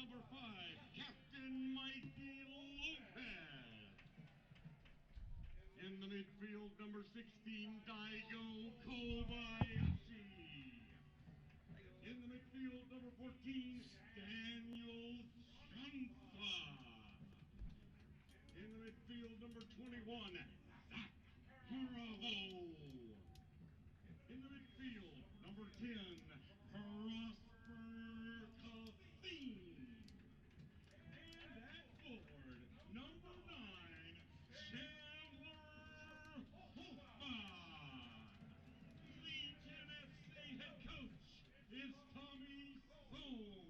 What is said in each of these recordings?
number 5, Captain Mikey Lopez. In the midfield, number 16, Daigo Kobayashi. In the midfield, number 14, Daniel Chansa. In the midfield, number 21, Zach Bravo. In the midfield, number 10, Prosper Cassine. And at forward, number 9, Chandler Hoffman. Legion FC head coach is Tommy Stone.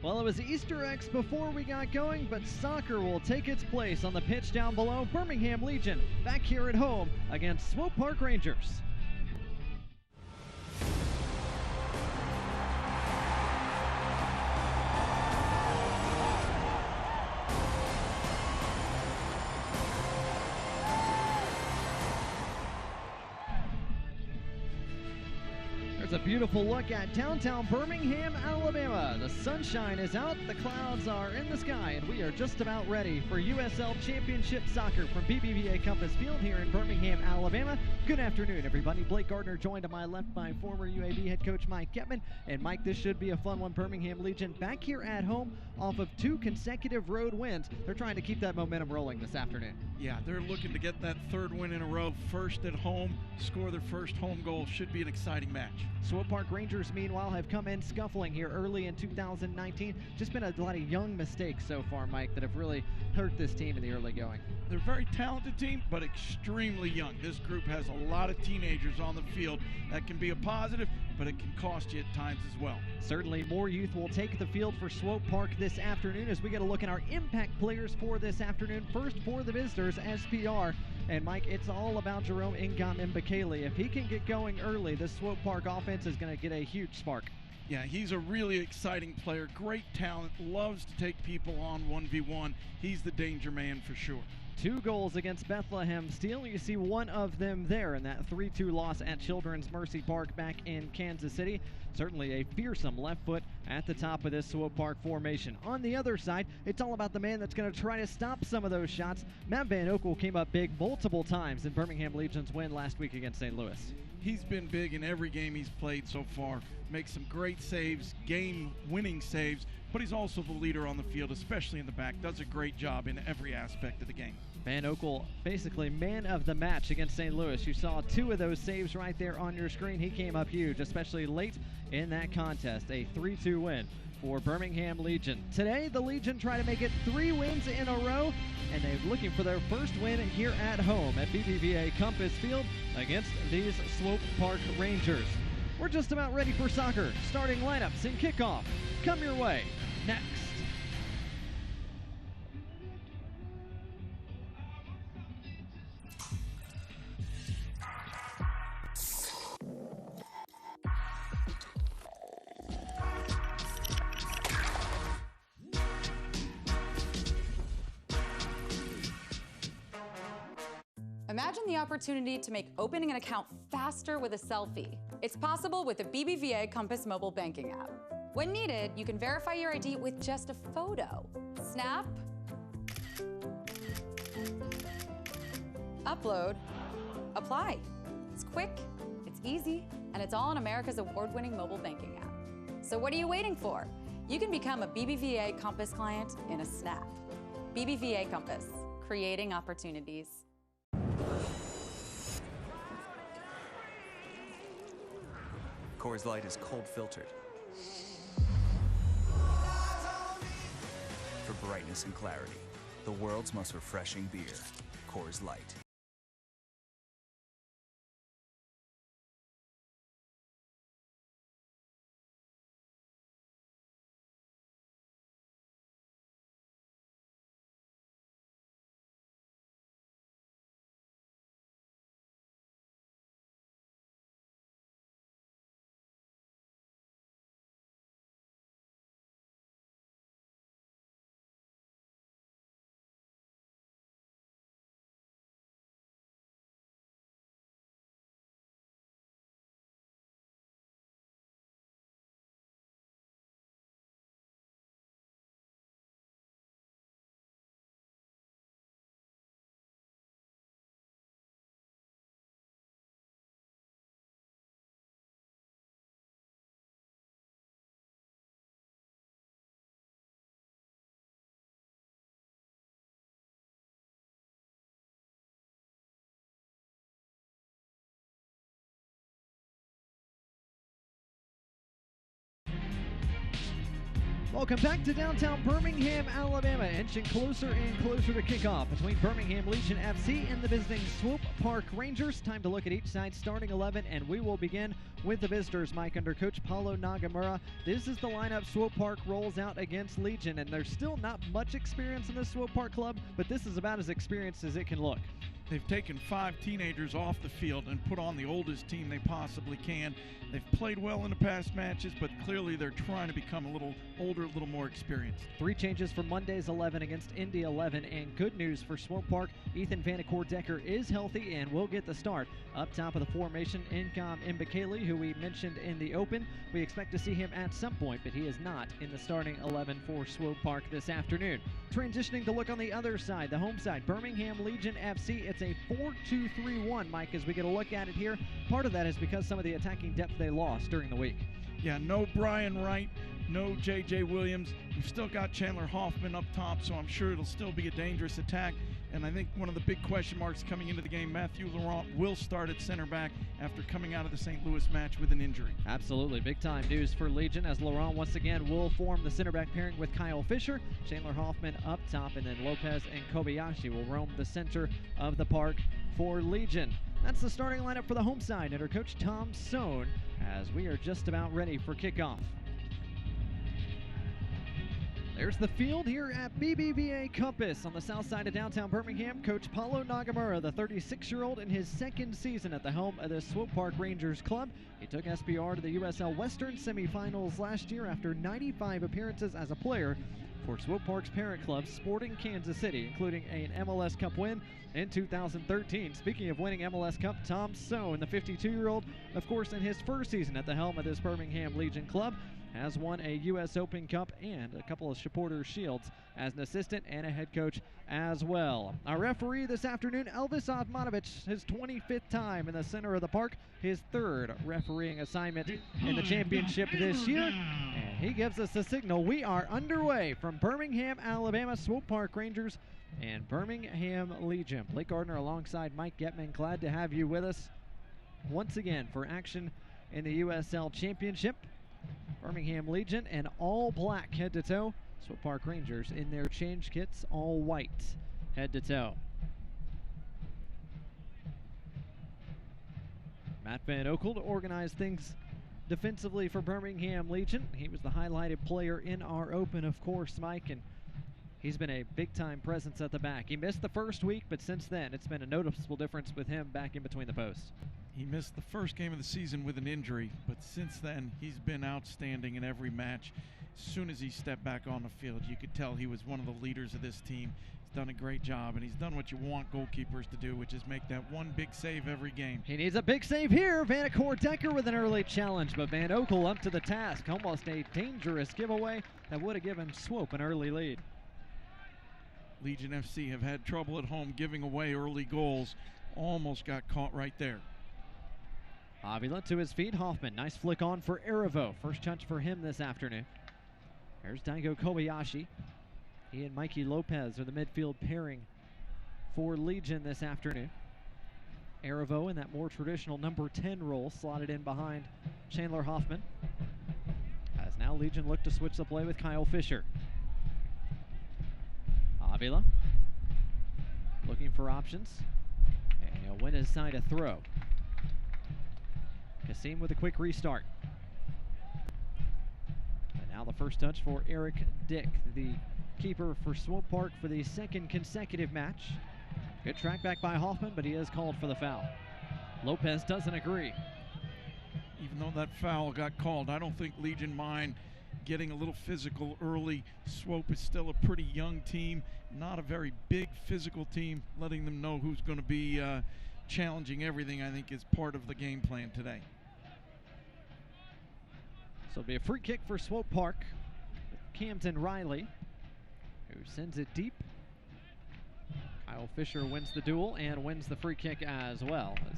Well, it was Easter eggs before we got going, but soccer will take its place on the pitch down below. Birmingham Legion back here at home against Swope Park Rangers. There's a beautiful look at downtown Birmingham, Alabama. The sunshine is out, the clouds are in the sky, and we are just about ready for USL Championship Soccer from BBVA Compass Field here in Birmingham, Alabama. Good afternoon, everybody. Blake Gardner joined to my left by former UAB head coach Mike Getman. And Mike, this should be a fun one. Birmingham Legion back here at home off of 2 consecutive road wins. They're trying to keep that momentum rolling this afternoon. Yeah, they're looking to get that 3rd win in a row. First at home, score their first home goal. Should be an exciting match. Swope Park Rangers, meanwhile, have come in scuffling here early in 2019. Just been a lot of young mistakes so far, Mike, that have really hurt this team in the early going. They're a very talented team, but extremely young. This group has a lot of teenagers on the field. That can be a positive, but it can cost you at times as well. Certainly more youth will take the field for Swope Park this afternoon as we get a look at our impact players for this afternoon. First for the visitors, SPR. And Mike, it's all about Jerome Ngam-Mbakele. If he can get going early, this Swope Park offense is going to get a huge spark. Yeah, he's a really exciting player, great talent, loves to take people on 1v1. He's the danger man for sure. 2 goals against Bethlehem Steel. You see one of them there in that 3-2 loss at Children's Mercy Park back in Kansas City. Certainly a fearsome left foot at the top of this Swope Park formation. On the other side, it's all about the man that's going to try to stop some of those shots. Matt Van Oekel came up big multiple times in Birmingham Legion's win last week against St. Louis. He's been big in every game he's played so far. Makes some great saves, game-winning saves, but he's also the leader on the field, especially in the back. Does a great job in every aspect of the game. Van Oekel, basically man of the match against St. Louis. You saw 2 of those saves right there on your screen. He came up huge, especially late in that contest. A 3-2 win for Birmingham Legion. Today, the Legion try to make it 3 wins in a row, and they're looking for their first win here at home at BBVA Compass Field against these Swope Park Rangers. We're just about ready for soccer. Starting lineups and kickoff come your way next. Imagine the opportunity to make opening an account faster with a selfie. It's possible with the BBVA Compass mobile banking app. When needed, you can verify your ID with just a photo. Snap, upload, apply. It's quick, it's easy, and it's all on America's award-winning mobile banking app. So what are you waiting for? You can become a BBVA Compass client in a snap. BBVA Compass, creating opportunities. Coors Light is cold filtered for brightness and clarity. The world's most refreshing beer, Coors Light. Welcome back to downtown Birmingham, Alabama, inching closer and closer to kickoff between Birmingham Legion FC and the visiting Swope Park Rangers. Time to look at each side's starting 11, and we will begin with the visitors, Mike, under Coach Paulo Nagamura. This is the lineup Swope Park rolls out against Legion, and there's still not much experience in the Swope Park club, but this is about as experienced as it can look. They've taken 5 teenagers off the field and put on the oldest team they possibly can. They've played well in the past matches, but clearly they're trying to become a little older, a little more experienced. 3 changes for Monday's 11 against Indy 11, and good news for Swope Park. Ethan Vanacore-Decker is healthy and will get the start. Up top of the formation, Incom Mbakele, who we mentioned in the open. We expect to see him at some point, but he is not in the starting 11 for Swope Park this afternoon. Transitioning to look on the other side, the home side, Birmingham Legion FC. It's a 4-2-3-1, Mike, as we get a look at it here. Part of that is because some of the attacking depth they lost during the week. Yeah, no Brian Wright, no J.J. Williams. We've still got Chandler Hoffman up top, so I'm sure it'll still be a dangerous attack. And I think one of the big question marks coming into the game, Matthew Laurent will start at center back after coming out of the St. Louis match with an injury. Absolutely. Big-time news for Legion, as Laurent once again will form the center back pairing with Kyle Fisher. Chandler Hoffman up top, and then Lopez and Kobayashi will roam the center of the park for Legion. That's the starting lineup for the home side under Coach Tom Sohn, as we are just about ready for kickoff. There's the field here at BBVA Compass on the south side of downtown Birmingham. Coach Paulo Nagamura, the 36-year-old, in his second season at the helm of the Swope Park Rangers club. He took SPR to the USL Western semifinals last year after 95 appearances as a player for Swope Park's parent club, Sporting Kansas City, including an MLS Cup win in 2013. Speaking of winning MLS Cup, Tom Sohn, the 52-year-old, of course, in his first season at the helm of this Birmingham Legion club, has won a U.S. Open Cup and a couple of Supporters Shields as an assistant and a head coach as well. Our referee this afternoon, Elvis Osmanovic, his 25th time in the center of the park, his 3rd refereeing assignment in the championship this year. And he gives us the signal. We are underway from Birmingham, Alabama, Swope Park Rangers and Birmingham Legion. Blake Gardner alongside Mike Getman, glad to have you with us once again for action in the USL Championship. Birmingham Legion and all black head to toe. Swope Park Rangers in their change kits, all white head to toe. Matt Van Oekel to organize things defensively for Birmingham Legion. He was the highlighted player in our open, of course, Mike, and he's been a big-time presence at the back. He missed the first week, but since then, it's been a noticeable difference with him back in between the posts. He missed the first game of the season with an injury, but since then, he's been outstanding in every match. As soon as he stepped back on the field, you could tell he was one of the leaders of this team. He's done a great job, and he's done what you want goalkeepers to do, which is make that one big save every game. He needs a big save here. Vanacore-Decker with an early challenge, but Van Oekel up to the task. Almost a dangerous giveaway that would have given Swope an early lead. Legion FC have had trouble at home giving away early goals. Almost got caught right there. Avila to his feet. Hoffman, nice flick on for Erivo. First touch for him this afternoon. There's Daigo Kobayashi. He and Mikey Lopez are the midfield pairing for Legion this afternoon. Erivo in that more traditional number 10 role, slotted in behind Chandler Hoffman. As now Legion look to switch the play with Kyle Fisher. Avila looking for options. And he'll win his side a throw. Kasim with a quick restart. And now the first touch for Eric Dick, the keeper for Swope Park for the second consecutive match. Good track back by Hoffman, but he is called for the foul. Lopez doesn't agree. Even though that foul got called, I don't think Legion mind getting a little physical early. Swope is still a pretty young team, not a very big physical team. Letting them know who's going to be challenging everything, I think, is part of the game plan today. So it'll be a free kick for Swope Park with Camden Riley, who sends it deep. Kyle Fisher wins the duel and wins the free kick as well, as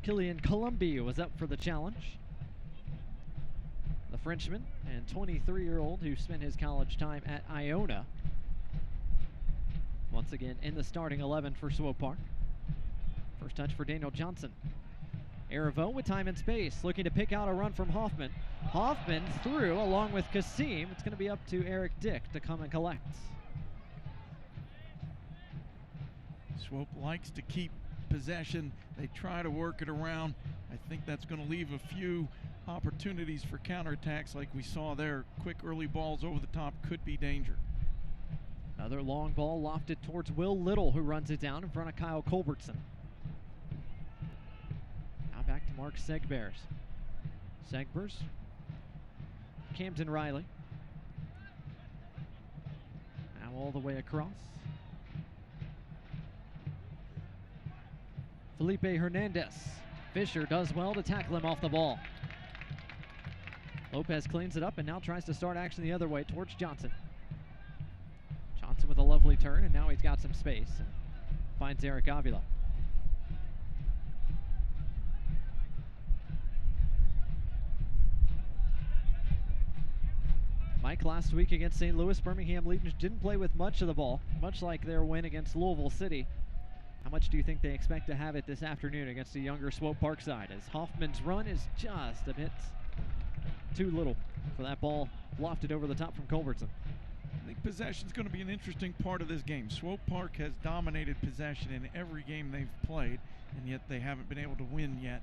Killian Colombi was up for the challenge. The Frenchman and 23-year-old who spent his college time at Iona. Once again in the starting 11 for Swope Park. First touch for Daniel Johnson. Erivo with time and space, looking to pick out a run from Hoffman. Hoffman through along with Kasim. It's going to be up to Eric Dick to come and collect. Swope likes to keep possession. They try to work it around. I think that's going to leave a few opportunities for counterattacks like we saw there. Quick early balls over the top could be danger. Another long ball lofted towards Will Little, who runs it down in front of Kyle Culbertson. Now back to Mark Segbers. Segbers, Camden Riley. Now all the way across. Felipe Hernandez. Fisher does well to tackle him off the ball. Lopez cleans it up and now tries to start action the other way towards Johnson. Johnson with a lovely turn, and now he's got some space and finds Eric Avila. Mike, last week against St. Louis, Birmingham Legion didn't play with much of the ball, much like their win against Louisville City. How much do you think they expect to have it this afternoon against the younger Swope Park side, as Hoffman's run is just a bit too little for that ball lofted over the top from Culbertson? I think possession is going to be an interesting part of this game. Swope Park has dominated possession in every game they've played, and yet they haven't been able to win yet.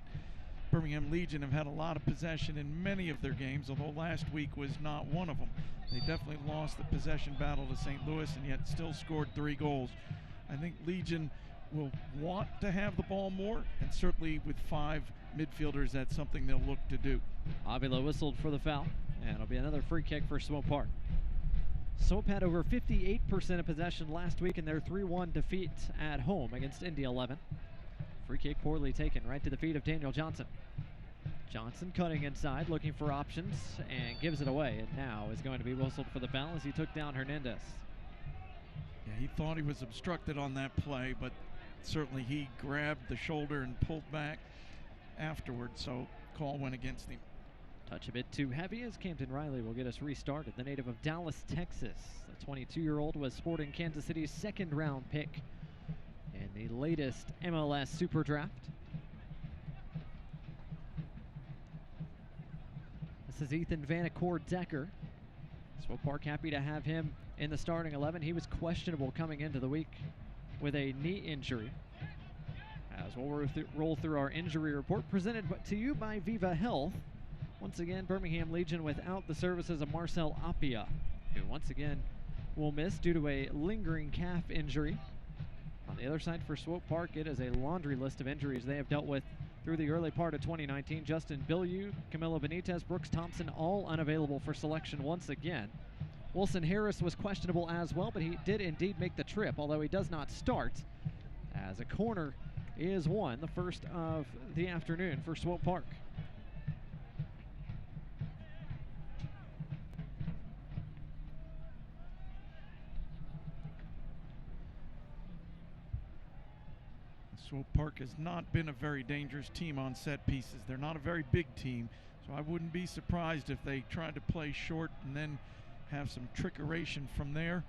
Birmingham Legion have had a lot of possession in many of their games, although last week was not one of them. They definitely lost the possession battle to St. Louis and yet still scored 3 goals. I think Legion will want to have the ball more, and certainly with 5 midfielders, that's something they'll look to do. Avila whistled for the foul, and it'll be another free kick for Swope Park. Swope had over 58% of possession last week in their 3-1 defeat at home against Indy 11. Free kick poorly taken, right to the feet of Daniel Johnson. Johnson cutting inside, looking for options, and gives it away, and now is going to be whistled for the foul as he took down Hernandez. Yeah, he thought he was obstructed on that play, but certainly he grabbed the shoulder and pulled back afterwards, so call went against him. Touch a bit too heavy as Camden Riley will get us restarted. The native of Dallas, Texas. The 22-year-old was sporting Kansas City's 2nd round pick in the latest MLS Super Draft. This is Ethan Vanacore-Decker. Swope Park happy to have him in the starting 11. He was questionable coming into the week with a knee injury. As we'll roll through our injury report presented to you by Viva Health. Once again, Birmingham Legion without the services of Marcel Appia, who once again will miss due to a lingering calf injury. On the other side for Swope Park, it is a laundry list of injuries they have dealt with through the early part of 2019. Justin Bilyeu, Camilo Benitez, Brooks Thompson, all unavailable for selection once again. Wilson Harris was questionable as well, but he did indeed make the trip, although he does not start, as a corner is won, the first of the afternoon for Swope Park. Swope Park has not been a very dangerous team on set pieces. They're not a very big team, so I wouldn't be surprised if they tried to play short and then have some trickeration from there.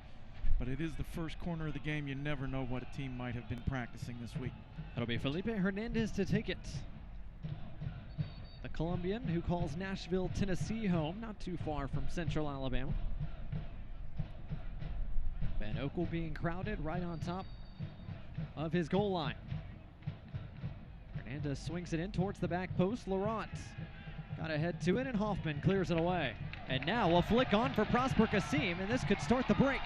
But it is the first corner of the game. You never know what a team might have been practicing this week. It'll be Felipe Hernandez to take it. The Colombian who calls Nashville, Tennessee home, not too far from Central Alabama. Van Oekel being crowded right on top of his goal line. Hernandez swings it in towards the back post. Laurent got a head to it, and Hoffman clears it away. And now a flick on for Prosper Kasim, and this could start the break.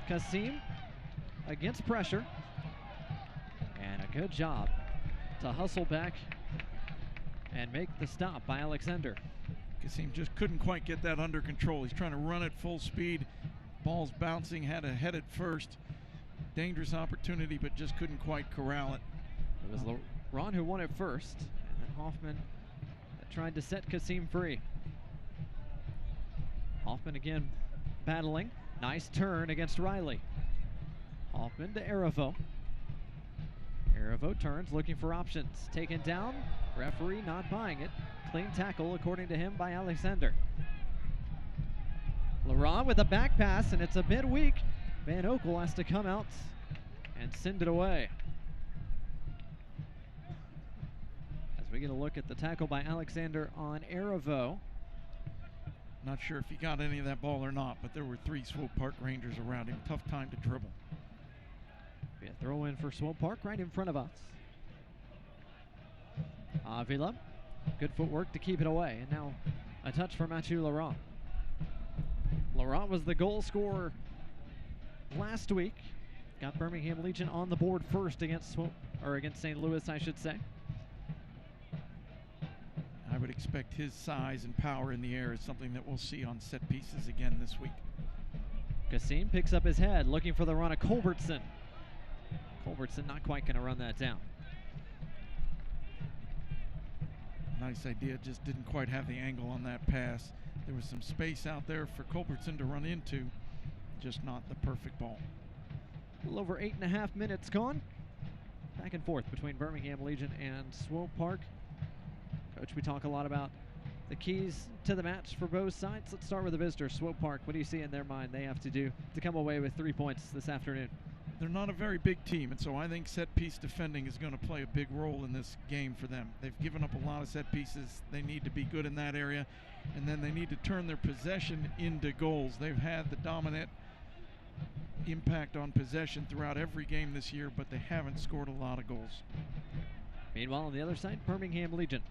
Kasim against pressure, and a good job to hustle back and make the stop by Alexander. Kasim just couldn't quite get that under control. He's trying to run at full speed. Ball's bouncing, had to head it first. Dangerous opportunity, but just couldn't quite corral it. It was Ron who won it first, and then Hoffman tried to set Kasim free. Hoffman again battling. Nice turn against Riley. Hoffman to Erivo. Erivo turns, looking for options. Taken down. Referee not buying it. Clean tackle, according to him, by Alexander. Laurent with a back pass, and it's a bit weak. Van Oekel has to come out and send it away. As we we get a look at the tackle by Alexander on Aravo. Not sure if he got any of that ball or not, but there were 3 Swope Park Rangers around him. Tough time to dribble. Be a throw in for Swope Park right in front of us. Avila, good footwork to keep it away. And now a touch for Mathieu Laurent. Laurent was the goal scorer last week. Got Birmingham Legion on the board first against St. Louis, I should say. I would expect his size and power in the air is something that we'll see on set pieces again this week. Kassim picks up his head, looking for the run of Culbertson. Culbertson not quite going to run that down. Nice idea, just didn't quite have the angle on that pass. There was some space out there for Culbertson to run into, just not the perfect ball. A little over 8.5 minutes gone. Back and forth between Birmingham Legion and Swope Park. Coach, we talk a lot about the keys to the match for both sides. Let's start with the visitors, Swope Park. What do you see in their mind they have to do to come away with 3 points this afternoon? They're not a very big team, and so I think set-piece defending is going to play a big role in this game for them. They've given up a lot of set pieces. They need to be good in that area, and then they need to turn their possession into goals. They've had the dominant impact on possession throughout every game this year, but they haven't scored a lot of goals. Meanwhile, on the other side, Birmingham Legion.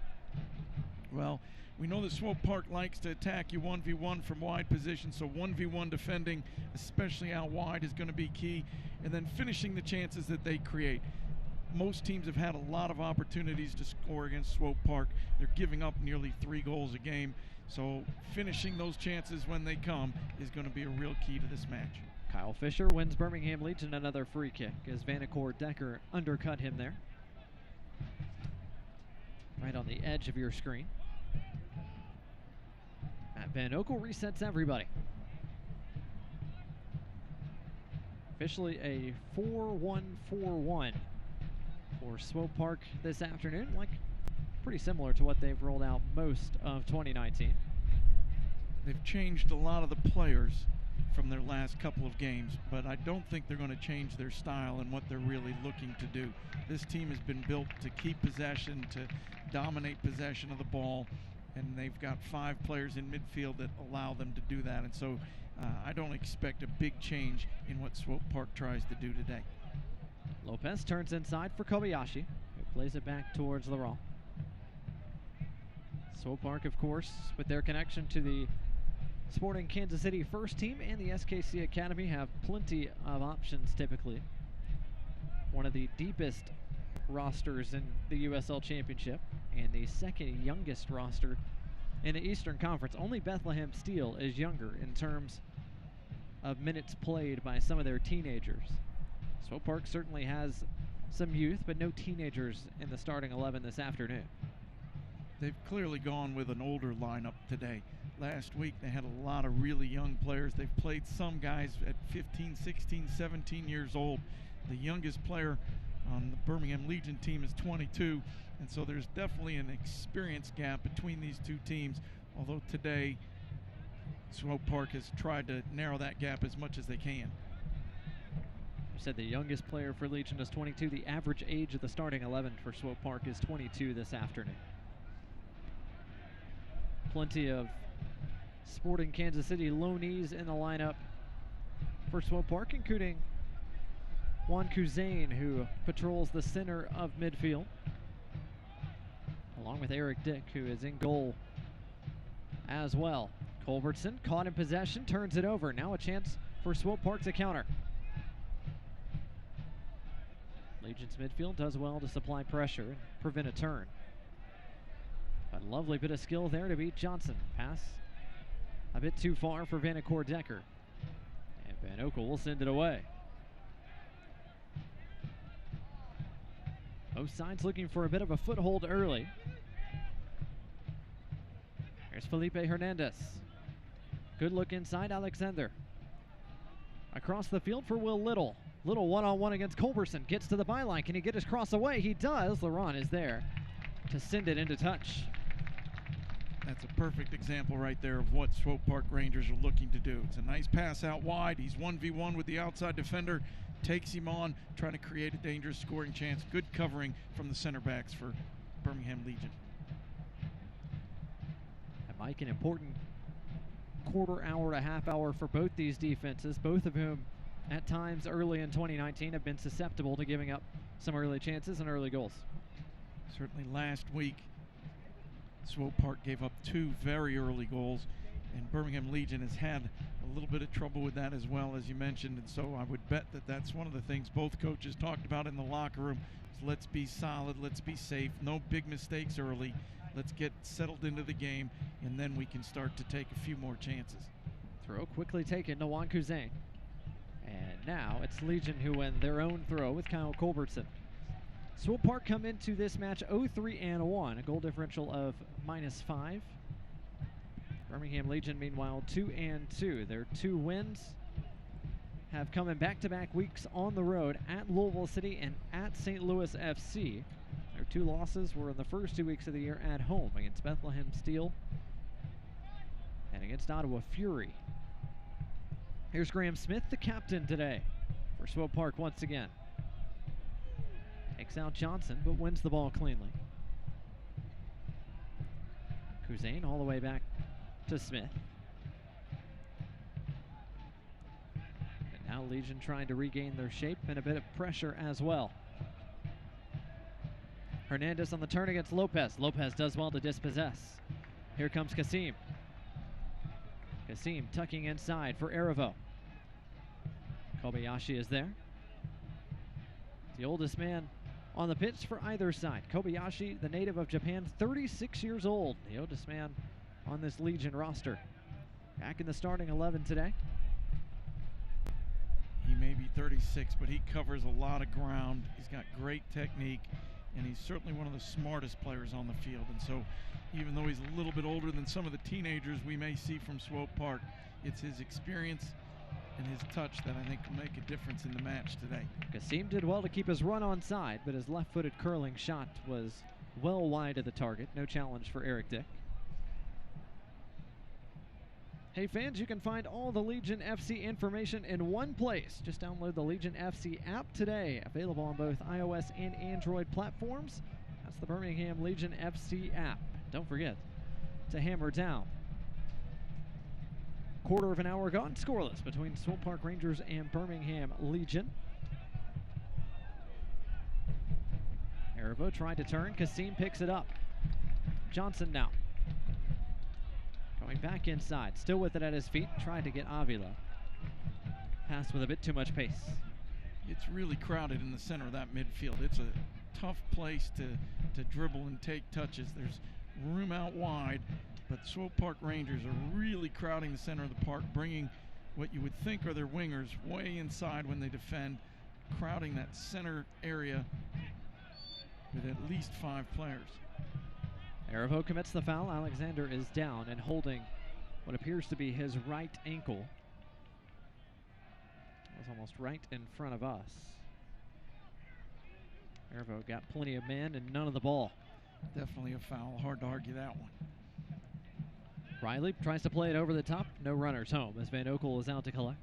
Well, we know that Swope Park likes to attack you 1v1 from wide position, so 1v1 defending, especially out wide, is going to be key, and then finishing the chances that they create. Most teams have had a lot of opportunities to score against Swope Park. They're giving up nearly 3 goals a game, so finishing those chances when they come is going to be a real key to this match. Kyle Fisher wins Birmingham Legion another free kick as Vanacore Decker undercut him there. Right on the edge of your screen. Matt Van Oekel resets everybody. Officially a 4-1-4-1 for Swope Park this afternoon, like pretty similar to what they've rolled out most of 2019. They've changed a lot of the players from their last couple of games, but I don't think they're going to change their style and what they're really looking to do. This team has been built to keep possession, to dominate possession of the ball, and they've got 5 players in midfield that allow them to do that, and so I don't expect a big change in what Swope Park tries to do today. Lopez turns inside for Kobayashi, who plays it back towards Laurent. Swope Park, of course, with their connection to the Sporting Kansas City first team and the SKC Academy, have plenty of options typically. One of the deepest rosters in the USL Championship and the second youngest roster in the Eastern Conference. Only Bethlehem Steel is younger in terms of minutes played by some of their teenagers. Swope Park certainly has some youth, but no teenagers in the starting 11 this afternoon. They've clearly gone with an older lineup today. Last week they had a lot of really young players. They've played some guys at 15, 16, 17 years old. The youngest player on the Birmingham Legion team is 22, and so there's definitely an experience gap between these two teams, although today Swope Park has tried to narrow that gap as much as they can. You said the youngest player for Legion is 22. The average age of the starting 11 for Swope Park is 22 this afternoon. Plenty of Sporting Kansas City loanees in the lineup for Swope Park, including Juan Kuzain, who patrols the center of midfield, along with Eric Dick, who is in goal as well. Culbertson caught in possession, turns it over. Now a chance for Swope Park to counter. Legion's midfield does well to supply pressure and prevent a turn. A lovely bit of skill there to beat Johnson. Pass a bit too far for Vanacore Decker. And Van Oekel will send it away. Both sides looking for a bit of a foothold early. Here's Felipe Hernandez. Good look inside, Alexander. Across the field for Will Little. Little one-on-one against Culbertson. Gets to the byline. Can he get his cross away? He does. Laurent is there to send it into touch. That's a perfect example right there of what Swope Park Rangers are looking to do. It's a nice pass out wide. He's 1v1 with the outside defender, takes him on, trying to create a dangerous scoring chance. Good covering from the center backs for Birmingham Legion. And Mike, an important quarter hour to half hour for both these defenses, both of whom at times early in 2019 have been susceptible to giving up some early chances and early goals. Certainly last week, Swope Park gave up 2 very early goals, and Birmingham Legion has had a little bit of trouble with that as well, as you mentioned, and so I would bet that that's one of the things both coaches talked about in the locker room. Is let's be solid, let's be safe, no big mistakes early, let's get settled into the game, and then we can start to take a few more chances. Throw quickly taken to Juan Cousin. And now it's Legion who win their own throw with Kyle Culbertson. Swope Park come into this match 0-3-1, a goal differential of -5. Birmingham Legion, meanwhile, 2-2. Their 2 wins have come in back-to-back weeks on the road at Louisville City and at St. Louis FC. Their 2 losses were in the first 2 weeks of the year at home against Bethlehem Steel and against Ottawa Fury. Here's Graham Smith, the captain today for Swope Park once again. Takes out Johnson, but wins the ball cleanly. Cousin all the way back to Smith. And now Legion trying to regain their shape and a bit of pressure as well. Hernandez on the turn against Lopez. Lopez does well to dispossess. Here comes Kasim. Kasim tucking inside for Erivo. Kobayashi is there. The oldest man on the pitch for either side. Kobayashi, the native of Japan, 36 years old. The oldest man on this Legion roster. Back in the starting 11 today. He may be 36, but he covers a lot of ground. He's got great technique, and he's certainly one of the smartest players on the field. And so even though he's a little bit older than some of the teenagers we may see from Swope Park, it's his experience and his touch that I think will make a difference in the match today. Kasim did well to keep his run on side, but his left-footed curling shot was well wide of the target. No challenge for Eric Dick. Hey fans, you can find all the Legion FC information in one place. Just download the Legion FC app today. Available on both iOS and Android platforms. That's the Birmingham Legion FC app. Don't forget to hammer down. Quarter of an hour gone, scoreless between Swope Park Rangers and Birmingham Legion. Erivo tried to turn. Kasim picks it up. Johnson now. Going back inside. Still with it at his feet. Tried to get Avila. Passed with a bit too much pace. It's really crowded in the center of that midfield. It's a tough place to dribble and take touches. There's room out wide, but Swope Park Rangers are really crowding the center of the park, bringing what you would think are their wingers way inside when they defend, crowding that center area with at least 5 players. Erivo commits the foul. Alexander is down and holding what appears to be his right ankle. It was almost right in front of us. Erivo got plenty of men and none of the ball. Definitely a foul. Hard to argue that one. Riley tries to play it over the top. No runners home as Van Okel is out to collect.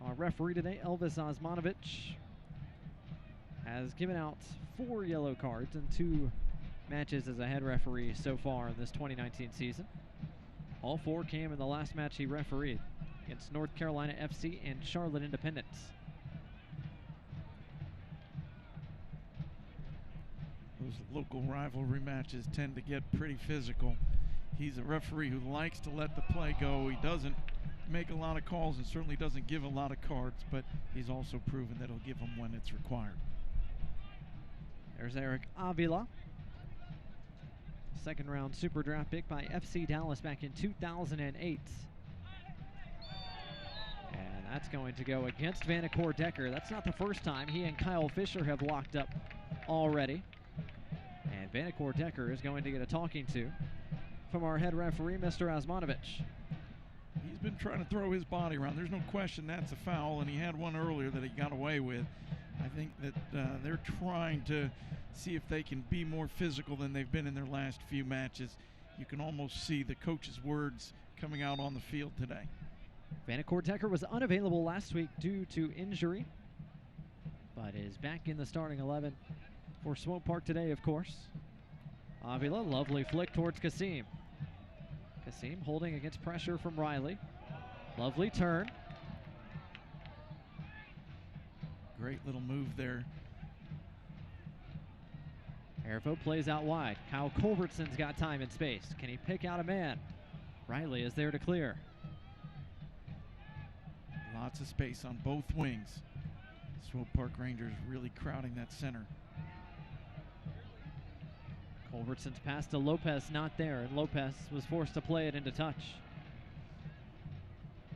Our referee today, Elvis Osmanovich, has given out 4 yellow cards in 2 matches as a head referee so far in this 2019 season. All 4 came in the last match he refereed against North Carolina FC and Charlotte Independence. Those local rivalry matches tend to get pretty physical. He's a referee who likes to let the play go. He doesn't make a lot of calls and certainly doesn't give a lot of cards, but he's also proven that he'll give them when it's required. There's Eric Avila. Second round super draft pick by FC Dallas back in 2008. And that's going to go against Vanacore Decker. That's not the first time he and Kyle Fisher have locked up already. And Vanacore Decker is going to get a talking to from our head referee, Mr. Osmanovich. He's been trying to throw his body around. There's no question that's a foul, and he had one earlier that he got away with. I think that they're trying to see if they can be more physical than they've been in their last few matches. You can almost see the coach's words coming out on the field today. Vanacore Decker was unavailable last week due to injury, but is back in the starting 11 for Swope Park today, of course. Avila, lovely flick towards Kasim. Kasim holding against pressure from Riley. Lovely turn. Great little move there. Ervo plays out wide. Kyle Culbertson's got time and space. Can he pick out a man? Riley is there to clear. Lots of space on both wings. Swope Park Rangers really crowding that center. Culbertson's pass to Lopez not there, and Lopez was forced to play it into touch.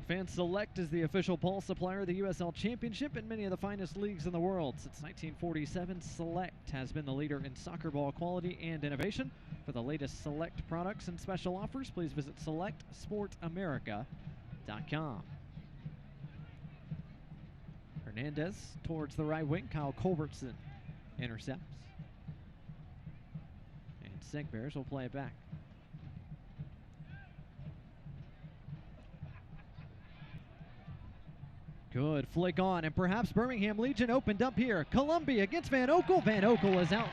Fan Select is the official ball supplier of the USL Championship and many of the finest leagues in the world. Since 1947, Select has been the leader in soccer ball quality and innovation. For the latest Select products and special offers, please visit selectsportamerica.com. Hernandez towards the right wing. Kyle Culbertson intercepts. And Segbears will play it back. Good flick on, and perhaps Birmingham Legion opened up here. Columbia against Van Oekel. Van Oekel is out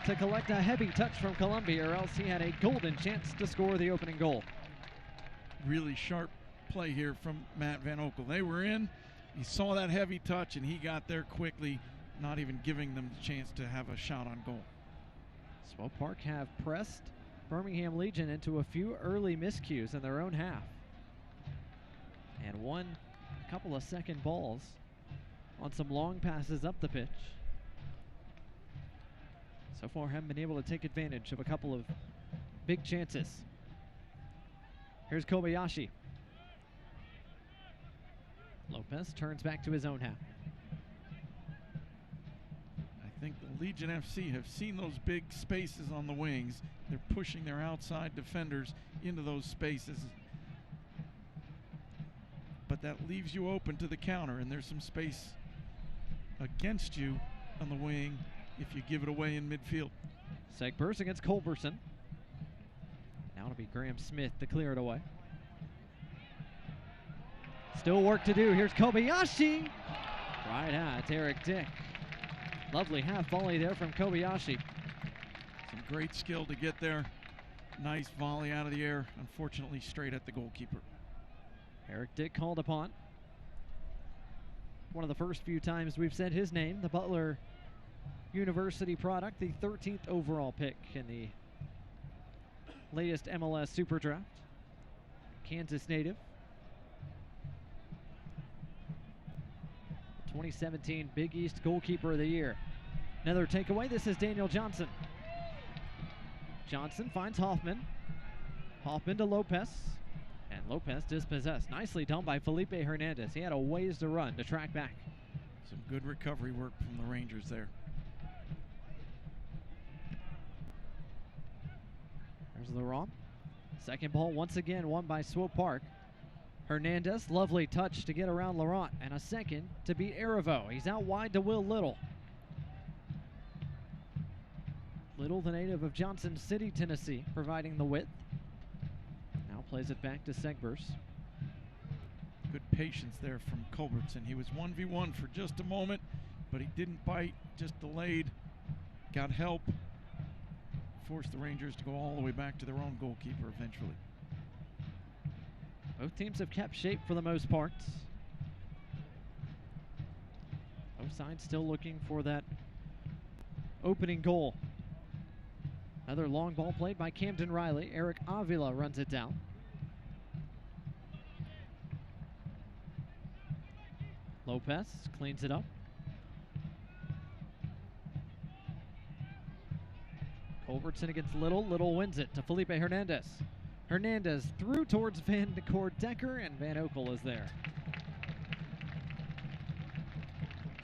to collect a heavy touch from Columbia, or else he had a golden chance to score the opening goal. Really sharp play here from Matt Van Oekel. They were in. He saw that heavy touch, and he got there quickly, not even giving them the chance to have a shot on goal. Swope Park have pressed Birmingham Legion into a few early miscues in their own half. And won a couple of second balls on some long passes up the pitch. So far haven't been able to take advantage of a couple of big chances. Here's Kobayashi. Lopez turns back to his own half. I think the Legion FC have seen those big spaces on the wings. They're pushing their outside defenders into those spaces. But that leaves you open to the counter, and there's some space against you on the wing if you give it away in midfield. Segbears against Culbertson. Now it'll be Graham Smith to clear it away. Still work to do. Here's Kobayashi. Right at Eric Dick. Lovely half volley there from Kobayashi. Some great skill to get there. Nice volley out of the air. Unfortunately, straight at the goalkeeper. Eric Dick called upon. One of the first few times we've said his name, the Butler University product, the 13th overall pick in the latest MLS Super Draft. Kansas native. 2017 Big East Goalkeeper of the Year. Another takeaway. This is Daniel Johnson. Johnson finds Hoffman. Hoffman to Lopez. And Lopez dispossessed. Nicely done by Felipe Hernandez. He had a ways to run to track back. Some good recovery work from the Rangers there. There's Laurent. Second ball once again won by Swope Park. Hernandez, lovely touch to get around Laurent, and a second to beat Erivo. He's out wide to Will Little. Little, the native of Johnson City, Tennessee, providing the width. Now plays it back to Segbears. Good patience there from Culbertson. He was 1v1 for just a moment, but he didn't bite, just delayed, got help, forced the Rangers to go all the way back to their own goalkeeper eventually. Both teams have kept shape for the most part. Both sides still looking for that opening goal. Another long ball played by Camden Riley. Eric Avila runs it down. Lopez cleans it up. Culbertson against Little. Little wins it to Felipe Hernandez. Hernandez through towards Van Decker, and Van Oekel is there.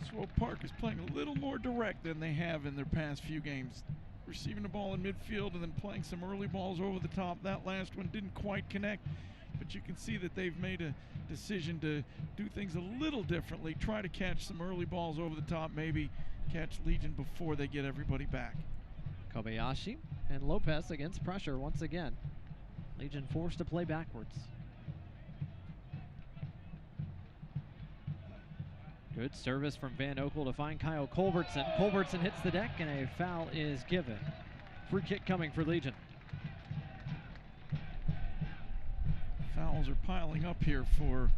Swope Park is playing a little more direct than they have in their past few games. Receiving the ball in midfield and then playing some early balls over the top. That last one didn't quite connect, but you can see that they've made a decision to do things a little differently. Try to catch some early balls over the top, maybe catch Legion before they get everybody back. Kobayashi and Lopez against pressure once again. Legion forced to play backwards. Good service from Van Oekel to find Kyle Culbertson. Culbertson hits the deck and a foul is given. Free kick coming for Legion. Fouls are piling up here for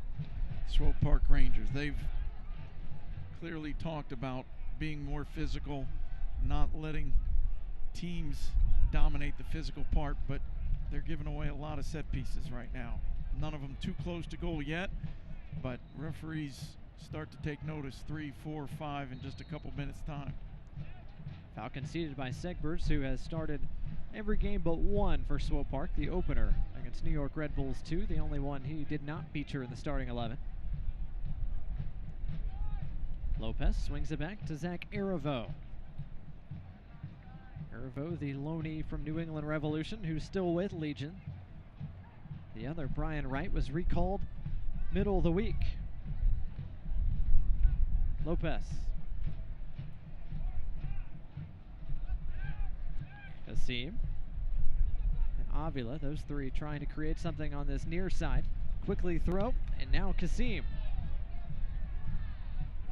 Swope Park Rangers. They've clearly talked about being more physical, not letting teams dominate the physical part, but they're giving away a lot of set pieces right now. None of them too close to goal yet, but referees start to take notice. 3, 4, 5 in just a couple minutes time. Foul conceded by Segbers, who has started every game but one for Swope Park, the opener against New York Red Bulls 2, the only one he did not feature in the starting 11. Lopez swings it back to Zach Arivo. Arivo, the loanee from New England Revolution, who's still with Legion. The other, Brian Wright, was recalled middle of the week. Lopez. Kasim. And Avila, those three trying to create something on this near side. Quickly throw, and now Kasim.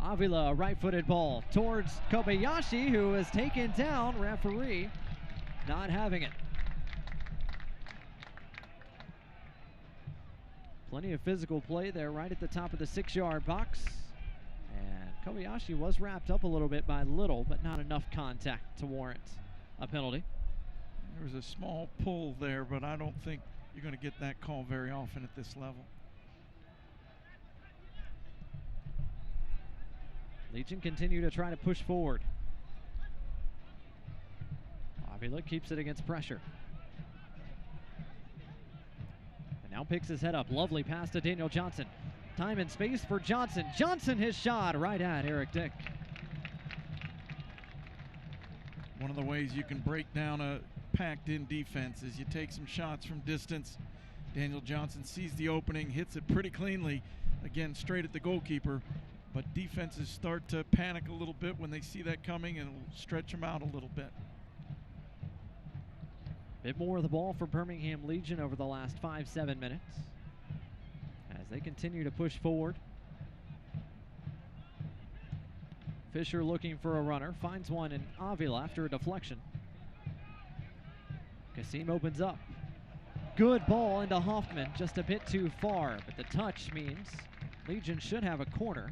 Avila, a right-footed ball towards Kobayashi, who is taken down. Referee not having it. Plenty of physical play there right at the top of the 6-yard box. And Kobayashi was wrapped up a little bit by Little, but not enough contact to warrant a penalty. There was a small pull there, but I don't think you're going to get that call very often at this level. Legion continue to try to push forward. Avila keeps it against pressure. And now picks his head up. Lovely pass to Daniel Johnson. Time and space for Johnson. Johnson, his shot right at Eric Dick. One of the ways you can break down a packed-in defense is you take some shots from distance. Daniel Johnson sees the opening, hits it pretty cleanly, again straight at the goalkeeper. But defenses start to panic a little bit when they see that coming, and it'll stretch them out a little bit. Bit more of the ball for Birmingham Legion over the last 5-7 minutes as they continue to push forward. Fisher looking for a runner, finds one in Avila after a deflection. Kasim opens up. Good ball into Hoffman, just a bit too far, but the touch means Legion should have a corner.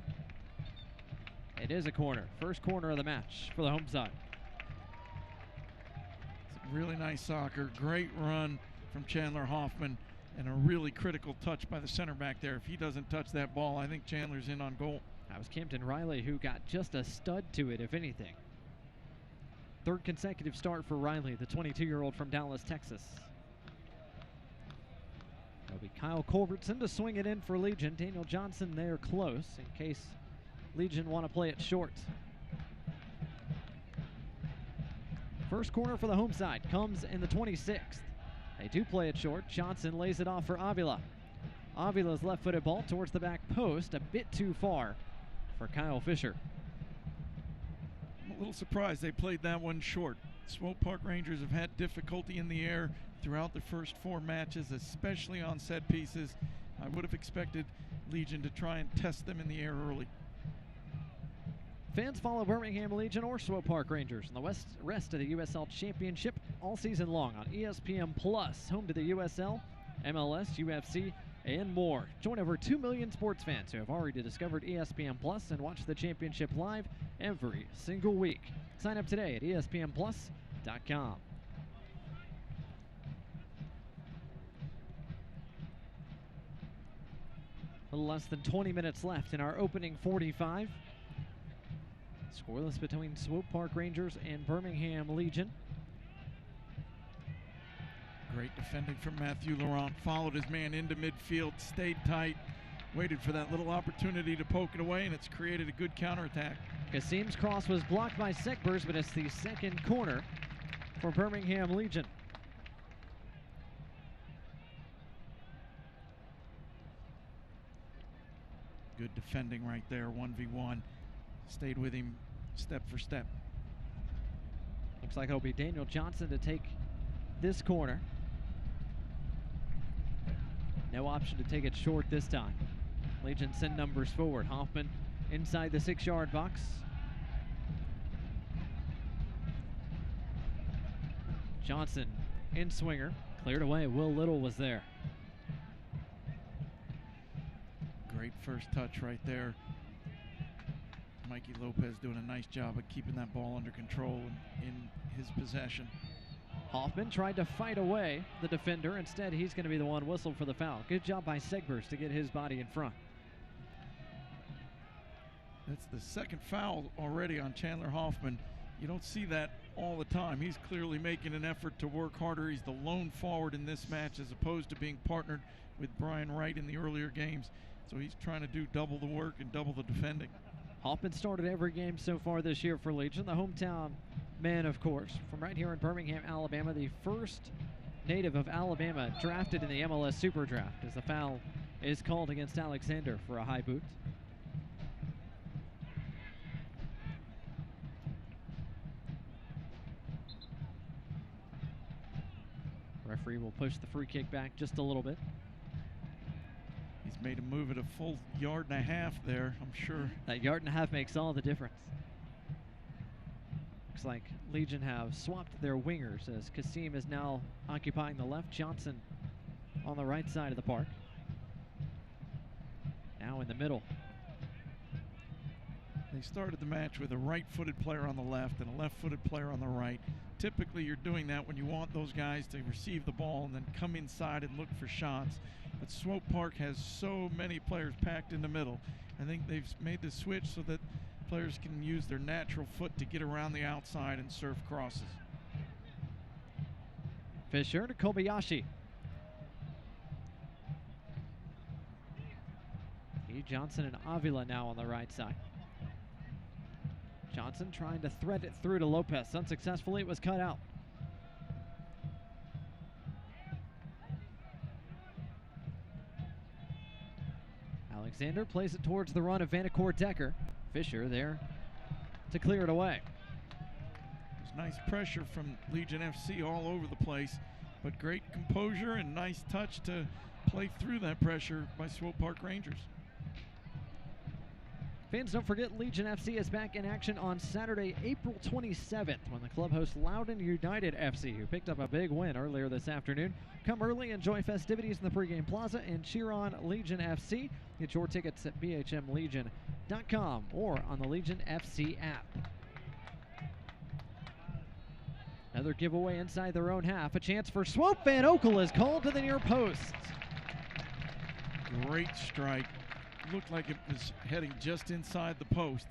It is a corner. First corner of the match for the home side. Some really nice soccer. Great run from Chandler Hoffman, and a really critical touch by the center back there. If he doesn't touch that ball, I think Chandler's in on goal. That was Campton Riley, who got just a stud to it, if anything. Third consecutive start for Riley, the 22-year-old from Dallas, Texas. It'll be Kyle Culbertson to swing it in for Legion. Daniel Johnson there close in case Legion want to play it short. First corner for the home side comes in the 26th. They do play it short. Johnson lays it off for Avila. Avila's left-footed ball towards the back post, a bit too far for Kyle Fisher. I'm a little surprised they played that one short. Swope Park Rangers have had difficulty in the air throughout the first 4 matches, especially on set pieces. I would have expected Legion to try and test them in the air early. Fans follow Birmingham Legion or Swope Park Rangers in the rest of the USL Championship all season long on ESPN Plus, home to the USL, MLS, UFC, and more. Join over 2 million sports fans who have already discovered ESPN Plus and watch the championship live every single week. Sign up today at espnplus.com. A little less than 20 minutes left in our opening 45. Scoreless between Swope Park Rangers and Birmingham Legion. Great defending from Matthew Laurent. Followed his man into midfield, stayed tight, waited for that little opportunity to poke it away, and it's created a good counterattack. Kasim's cross was blocked by Segbers, but it's the second corner for Birmingham Legion. Good defending right there, 1v1. Stayed with him step for step. Looks like it'll be Daniel Johnson to take this corner. No option to take it short this time. Legion send numbers forward. Hoffman inside the 6-yard box. Johnson in swinger, cleared away. Will Little was there. Great first touch right there. Mikey Lopez doing a nice job of keeping that ball under control and in his possession. Hoffman tried to fight away the defender. Instead, he's going to be the one whistled for the foul. Good job by Segbers to get his body in front. That's the second foul already on Chandler Hoffman. You don't see that all the time. He's clearly making an effort to work harder. He's the lone forward in this match as opposed to being partnered with Brian Wright in the earlier games. So he's trying to do double the work and double the defending. Hoffman started every game so far this year for Legion. The hometown man, of course, from right here in Birmingham, Alabama, the first native of Alabama drafted in the MLS Super Draft, as the foul is called against Alexander for a high boot. Referee will push the free kick back just a little bit. He's made him move it a full yard and a half there, I'm sure. That yard and a half makes all the difference. Looks like Legion have swapped their wingers as Kasim is now occupying the left, Johnson on the right side of the park. Now in the middle. They started the match with a right-footed player on the left and a left-footed player on the right. Typically you're doing that when you want those guys to receive the ball and then come inside and look for shots. But Swope Park has so many players packed in the middle. I think they've made the switch so that players can use their natural foot to get around the outside and serve crosses. Fisher to Kobayashi. Johnson and Avila now on the right side. Johnson trying to thread it through to Lopez. Unsuccessfully, it was cut out. Alexander plays it towards the run of Vanacore Decker. Fisher there to clear it away. There's nice pressure from Legion FC all over the place, but great composure and nice touch to play through that pressure by Swope Park Rangers. Fans, don't forget Legion FC is back in action on Saturday, April 27th, when the club hosts Loudoun United FC, who picked up a big win earlier this afternoon. Come early, enjoy festivities in the pregame plaza, and cheer on Legion FC. Get your tickets at bhmlegion.com or on the Legion FC app. Another giveaway inside their own half. A chance for Swope. Van Okel is called to the near post. Great strike. Looked like it was heading just inside the post.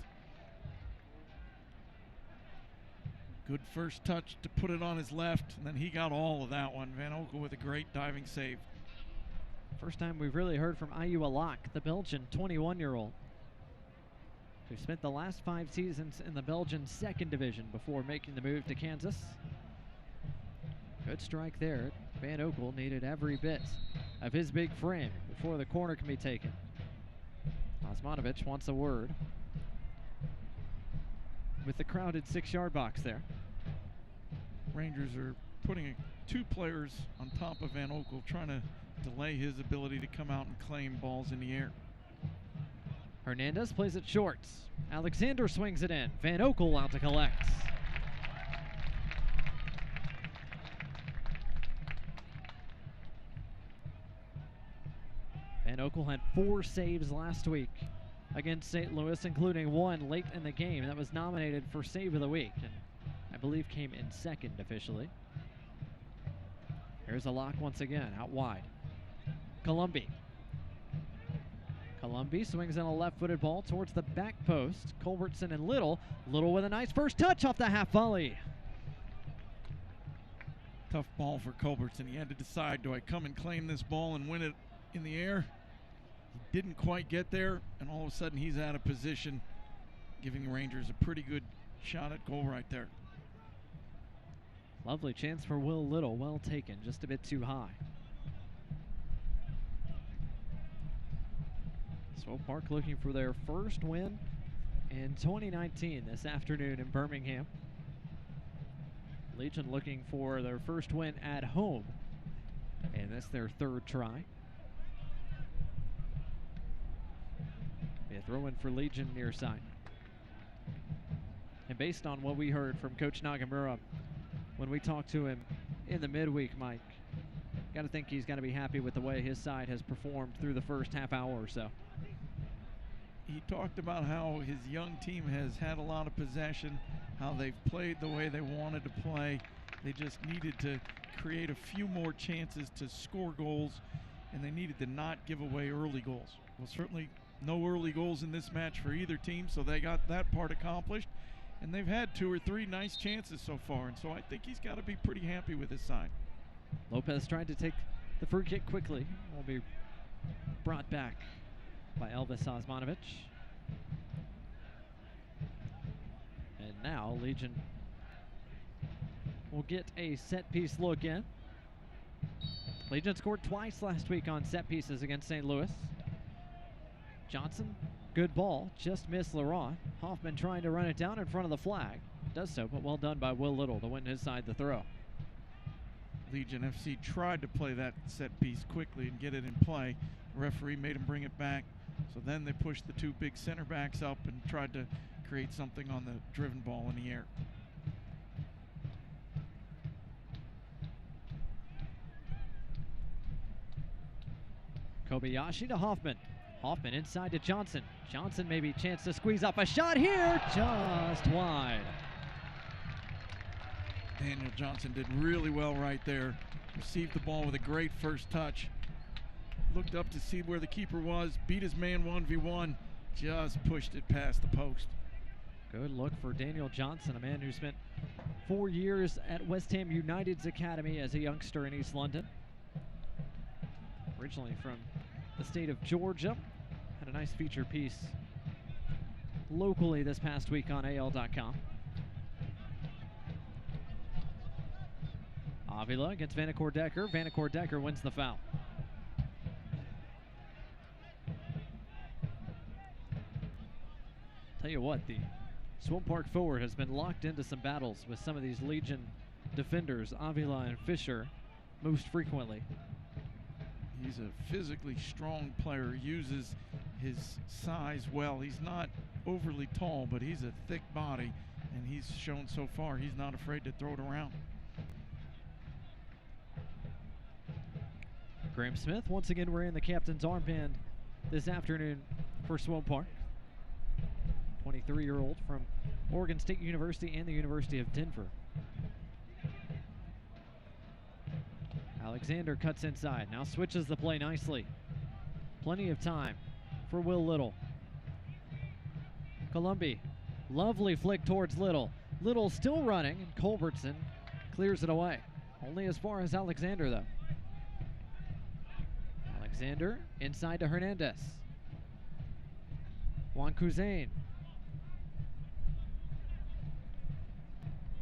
Good first touch to put it on his left, and then he got all of that one. Van Okel with a great diving save. First time we've really heard from Ayu Alak, the Belgian 21-year-old, who spent the last 5 seasons in the Belgian second division before making the move to Kansas. Good strike there. Van Okel needed every bit of his big frame before the corner can be taken. Osmanovic wants a word with the crowded 6-yard box there. Rangers are putting 2 players on top of Van Okel, trying to delay his ability to come out and claim balls in the air. Hernandez plays it short. Alexander swings it in. Van Okel out to collect. Van Okel had 4 saves last week against St. Louis, including one late in the game that was nominated for Save of the Week, and I believe came in second officially. Here's a lock once again, out wide. Columbi swings in a left-footed ball towards the back post. Culbertson and Little with a nice first touch off the half volley. Tough ball for Culbertson. He had to decide, do I come and claim this ball and win it in the air? He didn't quite get there, and all of a sudden he's out of position, giving the Rangers a pretty good shot at goal right there. Lovely chance for Will Little, well taken, just a bit too high. Swope Park looking for their first win in 2019 this afternoon in Birmingham. Legion looking for their first win at home, and that's their 3rd try. A throw in for Legion near side. And based on what we heard from Coach Nagamura when we talked to him in the midweek, Mike, got to think he's got to be happy with the way his side has performed through the first half hour or so. He talked about how his young team has had a lot of possession, how they've played the way they wanted to play. They just needed to create a few more chances to score goals, and they needed to not give away early goals. Well, certainly no early goals in this match for either team, so they got that part accomplished. And they've had 2 or 3 nice chances so far, and so I think he's got to be pretty happy with his side. Lopez tried to take the free kick quickly. Will be brought back by Elvis Osmanovic. And now Legion will get a set piece look in. Legion scored twice last week on set pieces against St. Louis. Johnson, good ball, just missed Laurent. Hoffman trying to run it down in front of the flag. Does so, but well done by Will Little to win his side the throw. Legion FC tried to play that set piece quickly and get it in play. The referee made him bring it back. So then they pushed the 2 big center backs up and tried to create something on the driven ball in the air. Kobayashi to Hoffman. Hoffman inside to Johnson. Johnson maybe chance to squeeze up a shot here, just wide. Daniel Johnson did really well right there. Received the ball with a great first touch. Looked up to see where the keeper was, beat his man 1v1, just pushed it past the post. Good look for Daniel Johnson, a man who spent 4 years at West Ham United's academy as a youngster in East London. Originally from the state of Georgia. Had a nice feature piece locally this past week on AL.com. Avila against Vanacore Decker. Vanacore Decker wins the foul. Tell you what, the Swope Park forward has been locked into some battles with some of these Legion defenders, Avila and Fisher, most frequently. He's a physically strong player, uses his size well. He's not overly tall, but he's a thick body, and he's shown so far he's not afraid to throw it around. Graham Smith once again wearing the captain's armband this afternoon for Swope Park. 23-year-old from Oregon State University and the University of Denver. Alexander cuts inside, now switches the play nicely. Plenty of time for Will Little. Columbi, lovely flick towards Little. Little still running, and Culbertson clears it away. Only as far as Alexander, though. Alexander inside to Hernandez. Juan Cusain.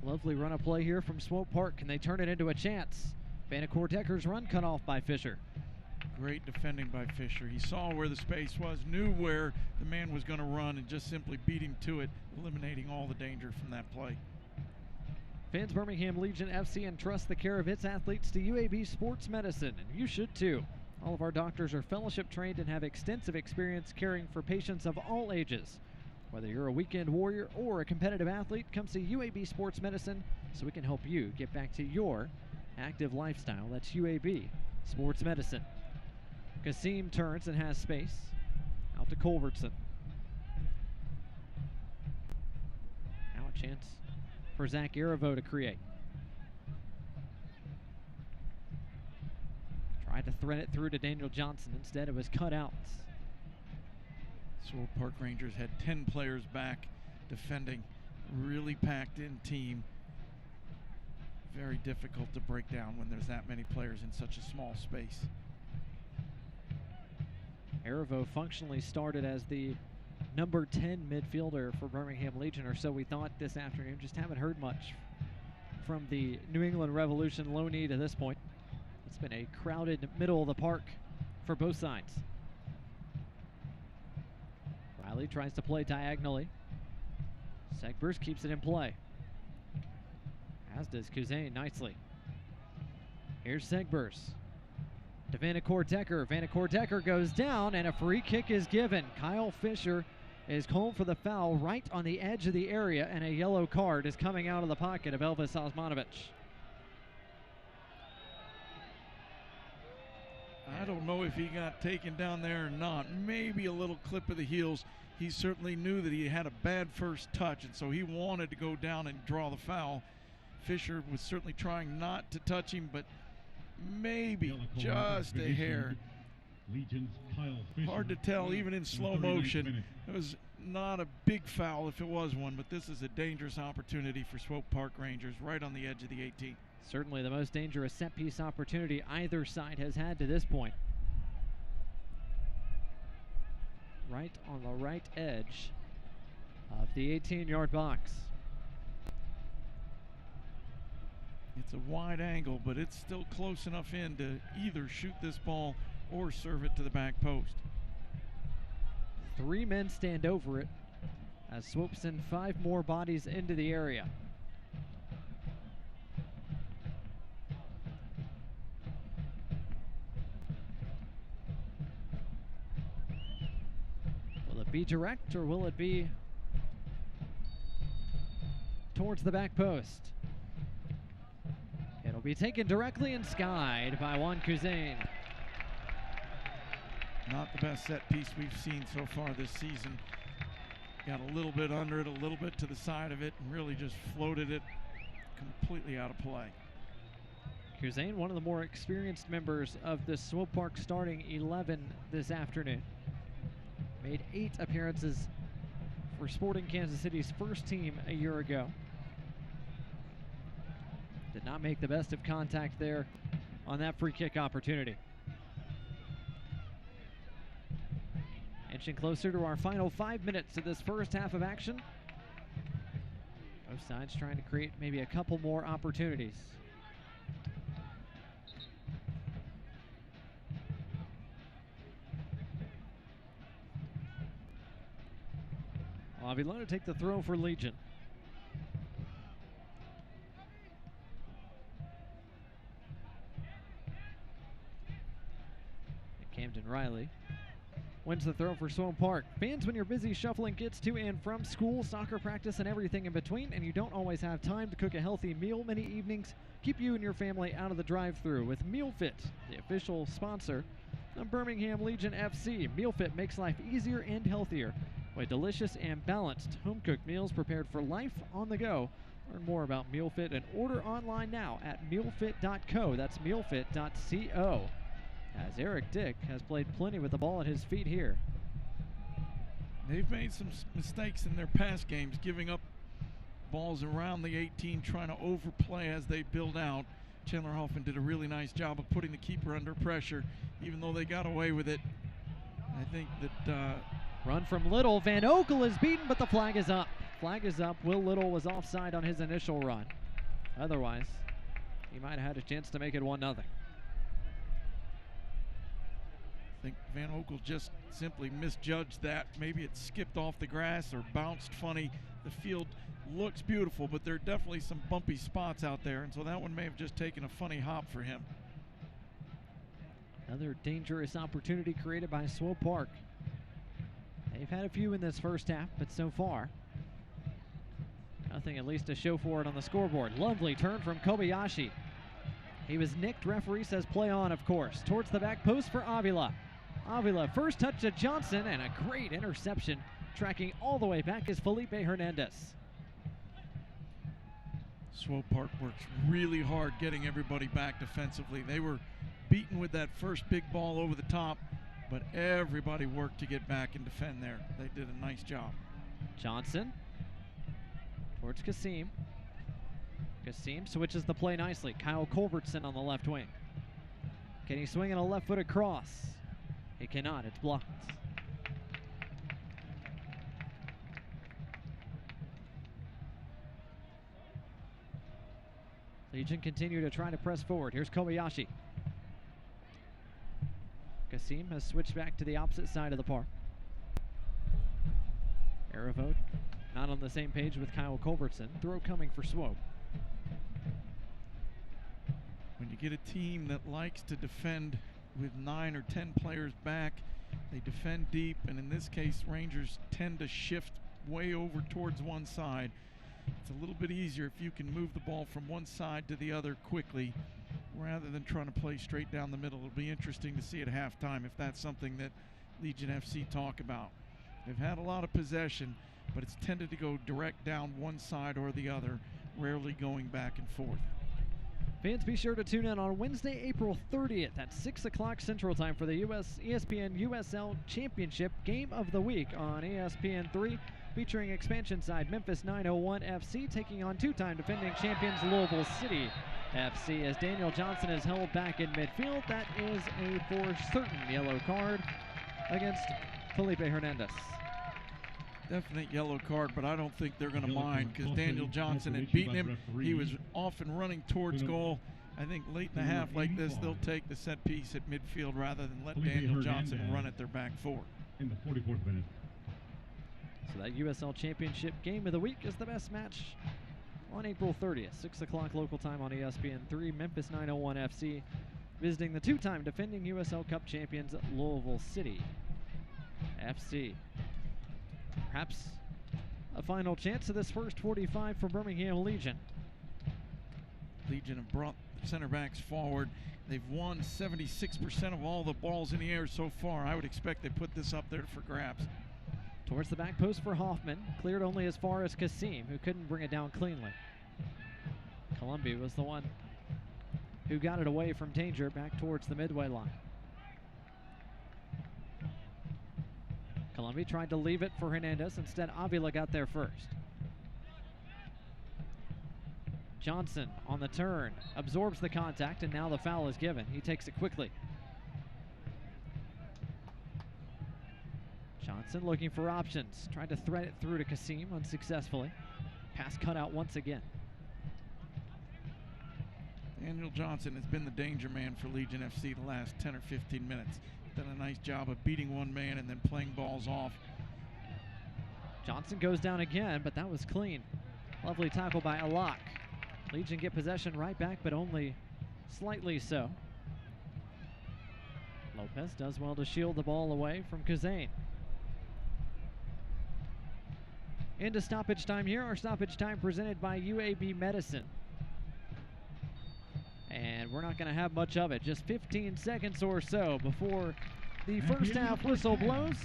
Lovely run of play here from Swope Park. Can they turn it into a chance? Vanacore Decker's run cut off by Fisher. Great defending by Fisher. He saw where the space was, knew where the man was going to run, and just simply beat him to it, eliminating all the danger from that play. Fans Birmingham Legion FC entrust the care of its athletes to UAB Sports Medicine, and you should too. All of our doctors are fellowship trained and have extensive experience caring for patients of all ages. Whether you're a weekend warrior or a competitive athlete, come see UAB Sports Medicine so we can help you get back to your active lifestyle. That's UAB Sports Medicine. Kasim turns and has space. Out to Culbertson. Now a chance for Zach Arivo to create. Tried to thread it through to Daniel Johnson. Instead, it was cut out. Swope Park Rangers had 10 players back defending. Really packed in team. Very difficult to break down when there's that many players in such a small space. Arivo functionally started as the number 10 midfielder for Birmingham Legion, or so we thought this afternoon. Just haven't heard much from the New England Revolution loanee to this point. It's been a crowded middle of the park for both sides. Riley tries to play diagonally. Segbers keeps it in play. As does Cusain nicely. Here's Segbers. to Vanacore-Decker. Vanacore-Decker goes down, and a free kick is given. Kyle Fisher is called for the foul right on the edge of the area, and a yellow card is coming out of the pocket of Elvis Osmanovic. I don't know if he got taken down there or not. Maybe a little clip of the heels. He certainly knew that he had a bad first touch, and so he wanted to go down and draw the foul. Fisher was certainly trying not to touch him, but maybe just a hair. Hard to tell even in slow motion. It was not a big foul if it was one, but this is a dangerous opportunity for Swope Park Rangers right on the edge of the 18. Certainly the most dangerous set-piece opportunity either side has had to this point. Right on the right edge of the 18-yard box. It's a wide angle, but it's still close enough in to either shoot this ball or serve it to the back post. 3 men stand over it as Swope send 5 more bodies into the area. Will it be direct or will it be towards the back post? It'll be taken directly and skied by Juan Kuzain. Not the best set piece we've seen so far this season. Got a little bit under it, a little bit to the side of it, and really just floated it completely out of play. Kuzain, one of the more experienced members of the Swope Park starting 11 this afternoon. Made 8 appearances for Sporting Kansas City's first team a year ago. Did not make the best of contact there on that free kick opportunity. Inching closer to our final 5 minutes of this first half of action. Both sides trying to create maybe a couple more opportunities. Avila to take the throw for Legion. Camden Riley wins the throw for Swope Park. Fans, when you're busy shuffling kids to and from school, soccer practice, and everything in between, and you don't always have time to cook a healthy meal, many evenings keep you and your family out of the drive-thru with MealFit, the official sponsor of Birmingham Legion FC. MealFit makes life easier and healthier with delicious and balanced home-cooked meals prepared for life on the go. Learn more about MealFit and order online now at mealfit.co. That's mealfit.co. As Eric Dick has played plenty with the ball at his feet here. They've made some mistakes in their past games, giving up balls around the 18, trying to overplay as they build out. Chandler Hoffman did a really nice job of putting the keeper under pressure, even though they got away with it. I think that... Run from Little. Van Okel is beaten, but the flag is up. Flag is up. Will Little was offside on his initial run. Otherwise, he might have had a chance to make it 1-0. I think Van Okel just simply misjudged that. Maybe it skipped off the grass or bounced funny. The field looks beautiful, but there are definitely some bumpy spots out there, and so that one may have just taken a funny hop for him. Another dangerous opportunity created by Swope Park. They've had a few in this first half, but so far, nothing at least to show for it on the scoreboard. Lovely turn from Kobayashi. He was nicked. Referee says play on, of course. Towards the back post for Avila. Avila, first touch to Johnson, and a great interception. Tracking all the way back is Felipe Hernandez. Swope Park works really hard getting everybody back defensively. They were beaten with that first big ball over the top, but everybody worked to get back and defend there. They did a nice job. Johnson towards Kasim. Kasim switches the play nicely. Kyle Culbertson on the left wing. Can he swing in a left-footed cross? He cannot. It's blocked. Legion continue to try to press forward. Here's Kobayashi. Kasim has switched back to the opposite side of the park. Aravote not on the same page with Kyle Culbertson. Throw coming for Swope. When you get a team that likes to defend with 9 or 10 players back. They defend deep, and in this case, Rangers tend to shift way over towards one side. It's a little bit easier if you can move the ball from one side to the other quickly rather than trying to play straight down the middle. It'll be interesting to see at halftime if that's something that Legion FC talk about. They've had a lot of possession, but it's tended to go direct down one side or the other, rarely going back and forth. Fans, be sure to tune in on Wednesday, April 30th at 6 o'clock Central Time for the ESPN USL Championship Game of the Week on ESPN3, featuring expansion side Memphis 901 FC taking on two-time defending champions Louisville City FC. As Daniel Johnson is held back in midfield, that is a for certain yellow card against Felipe Hernandez. Definite yellow card, but I don't think they're going to mind because Daniel Johnson had beaten him. He was off and running towards goal. I think late in the half like this, they'll take the set piece at midfield rather than let Daniel Johnson run at their back four. In the 44th minute. So that USL Championship Game of the Week is the best match on April 30th, 6 o'clock local time on ESPN3. Memphis 901 FC visiting the two-time defending USL Cup champions Louisville City FC. Perhaps a final chance of this first 45 for Birmingham Legion. Legion have brought the center backs forward. They've won 76% of all the balls in the air so far. I would expect they put this up there for grabs. Towards the back post for Hoffman, cleared only as far as Kasim, who couldn't bring it down cleanly. Columbia was the one who got it away from danger back towards the midway line. Columbia tried to leave it for Hernandez. Instead, Avila got there first. Johnson on the turn, absorbs the contact, and now the foul is given. He takes it quickly. Johnson looking for options. Tried to thread it through to Kasim unsuccessfully. Pass cut out once again. Daniel Johnson has been the danger man for Legion FC the last 10 or 15 minutes. Done a nice job of beating one man and then playing balls off. Johnson goes down again, but that was clean. Lovely tackle by Alak. Legion get possession right back, but only slightly so. Lopez does well to shield the ball away from Kazane. Into stoppage time here. Our stoppage time presented by UAB Medicine. And we're not going to have much of it. Just 15 seconds or so before the first half whistle blows.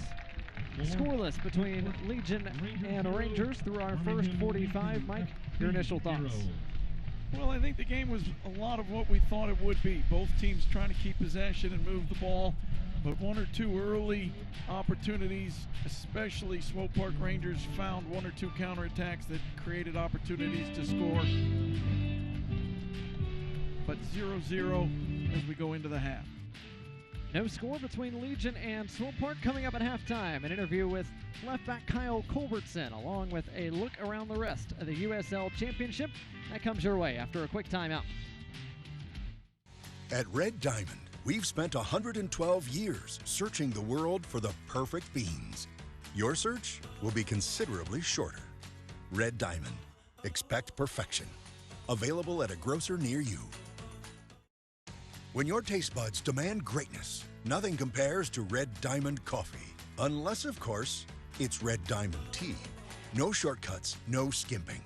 Scoreless between Legion and Rangers through our first 45. Mike, your initial thoughts? Well, I think the game was a lot of what we thought it would be. Both teams trying to keep possession and move the ball. But one or two early opportunities, especially Swope Park Rangers, found one or two counterattacks that created opportunities to score. But 0-0 as we go into the half. No score between Legion and Swope Park. Coming up at halftime, an interview with left back Kyle Culbertson, along with a look around the rest of the USL Championship. That comes your way after a quick timeout. At Red Diamond, we've spent 112 years searching the world for the perfect beans. Your search will be considerably shorter. Red Diamond. Expect perfection. Available at a grocer near you. When your taste buds demand greatness, nothing compares to Red Diamond coffee. Unless, of course, it's Red Diamond tea. No shortcuts, no skimping.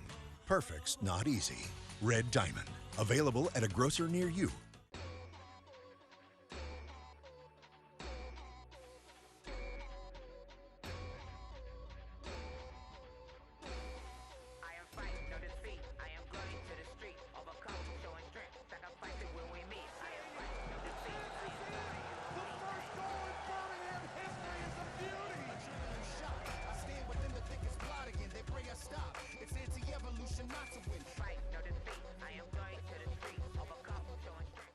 Perfect's not easy. Red Diamond. Available at a grocer near you. Not to win. Fight, no defeat. I am going to the street. Overcome, showing strength.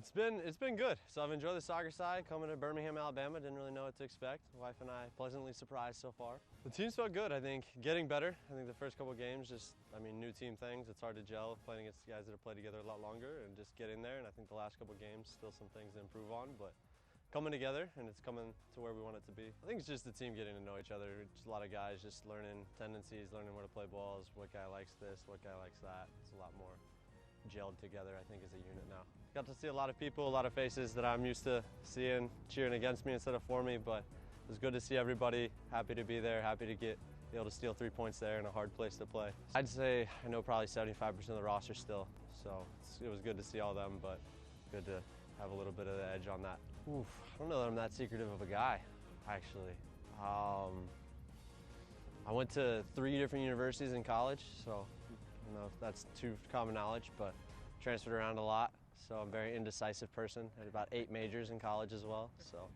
It's been good. So I've enjoyed the soccer side. Coming to Birmingham, Alabama, didn't really know what to expect. Wife and I pleasantly surprised so far. The team's felt good. I think getting better. I think the first couple games, just new team things. It's hard to gel playing against guys that have played together a lot longer and just get in there. And I think the last couple games, still some things to improve on, but coming together and it's coming to where we want it to be. I think it's just the team getting to know each other. Just a lot of guys just learning tendencies, learning where to play balls, what guy likes this, what guy likes that. It's a lot more gelled together, I think, as a unit now. Got to see a lot of people, a lot of faces that I'm used to seeing cheering against me instead of for me, but it was good to see everybody, happy to be there, happy to be able to steal 3 points there in a hard place to play. I'd say I know probably 75% of the roster still, so it was good to see all them, but good to have a little bit of the edge on that. Oof, I don't know that I'm that secretive of a guy, actually. I went to 3 different universities in college, so I don't know if that's too common knowledge, but transferred around a lot. So I'm a very indecisive person. Had about 8 majors in college as well, so.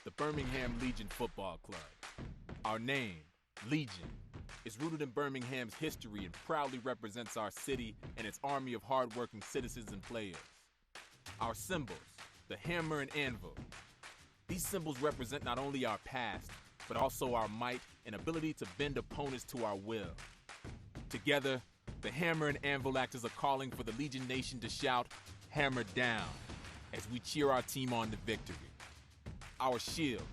The Birmingham Legion Football Club. Our name, Legion, is rooted in Birmingham's history and proudly represents our city and its army of hardworking citizens and players. Our symbols, the hammer and anvil. These symbols represent not only our past, but also our might and ability to bend opponents to our will. Together, the hammer and anvil act as a calling for the Legion Nation to shout, "Hammer down," as we cheer our team on to victory. Our shield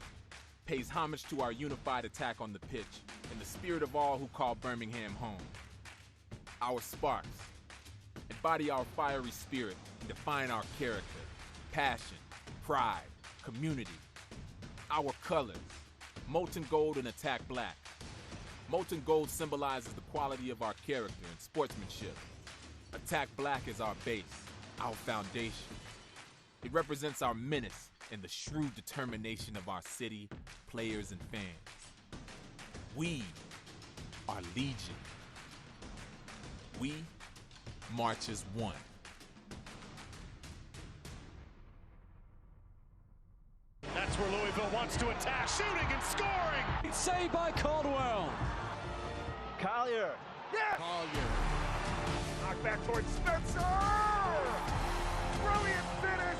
pays homage to our unified attack on the pitch and the spirit of all who call Birmingham home. Our sparks embody our fiery spirit and define our character, passion, pride, community. Our colors, molten gold and attack black. Molten gold symbolizes the quality of our character and sportsmanship. Attack black is our base, our foundation. It represents our menace and the shrewd determination of our city, players, and fans. We are Legion. We march as one. That's where Louisville wants to attack, shooting and scoring. Saved by Caldwell. Collier. Yes! Collier. Knock back towards Spencer. Brilliant finish.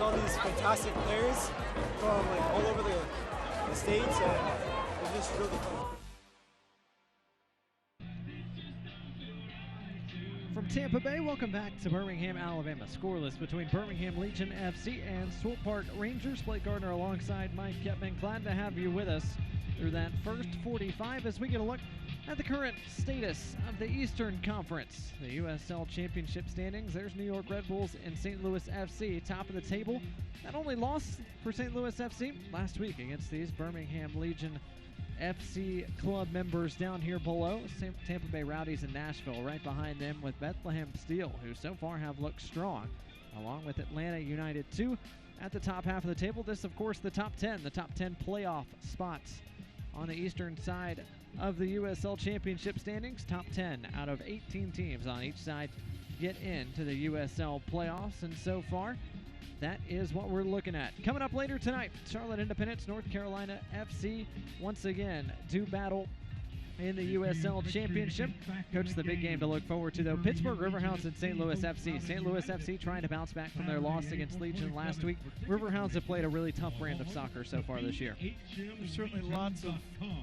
all these fantastic players from all over the states, and it's just really fun. From Tampa Bay. Welcome back to Birmingham, Alabama. Scoreless between Birmingham Legion FC and Swope Park Rangers. Blake Gardner alongside Mike Ketman. Glad to have you with us through that first 45 as we get a look at the current status of the Eastern Conference. The USL Championship standings. There's New York Red Bulls and St. Louis FC, top of the table. That only loss for St. Louis FC last week against these Birmingham Legion FC club members down here below. Tampa Bay Rowdies and Nashville right behind them with Bethlehem Steel, who so far have looked strong, along with Atlanta United 2 at the top half of the table. This, of course, the top 10 playoff spots on the eastern side of the USL Championship standings. Top 10 out of 18 teams on each side get into the USL playoffs, and so far that is what we're looking at. Coming up later tonight, Charlotte Independence, North Carolina FC once again do battle in the USL Championship. Coach, the big game to look forward to, though, Pittsburgh Riverhounds and St. Louis FC. St. Louis FC trying to bounce back from their loss against Legion last week. Riverhounds have played a really tough brand of soccer so far this year. There's certainly lots of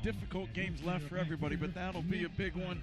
difficult games left for everybody, but that'll be a big one.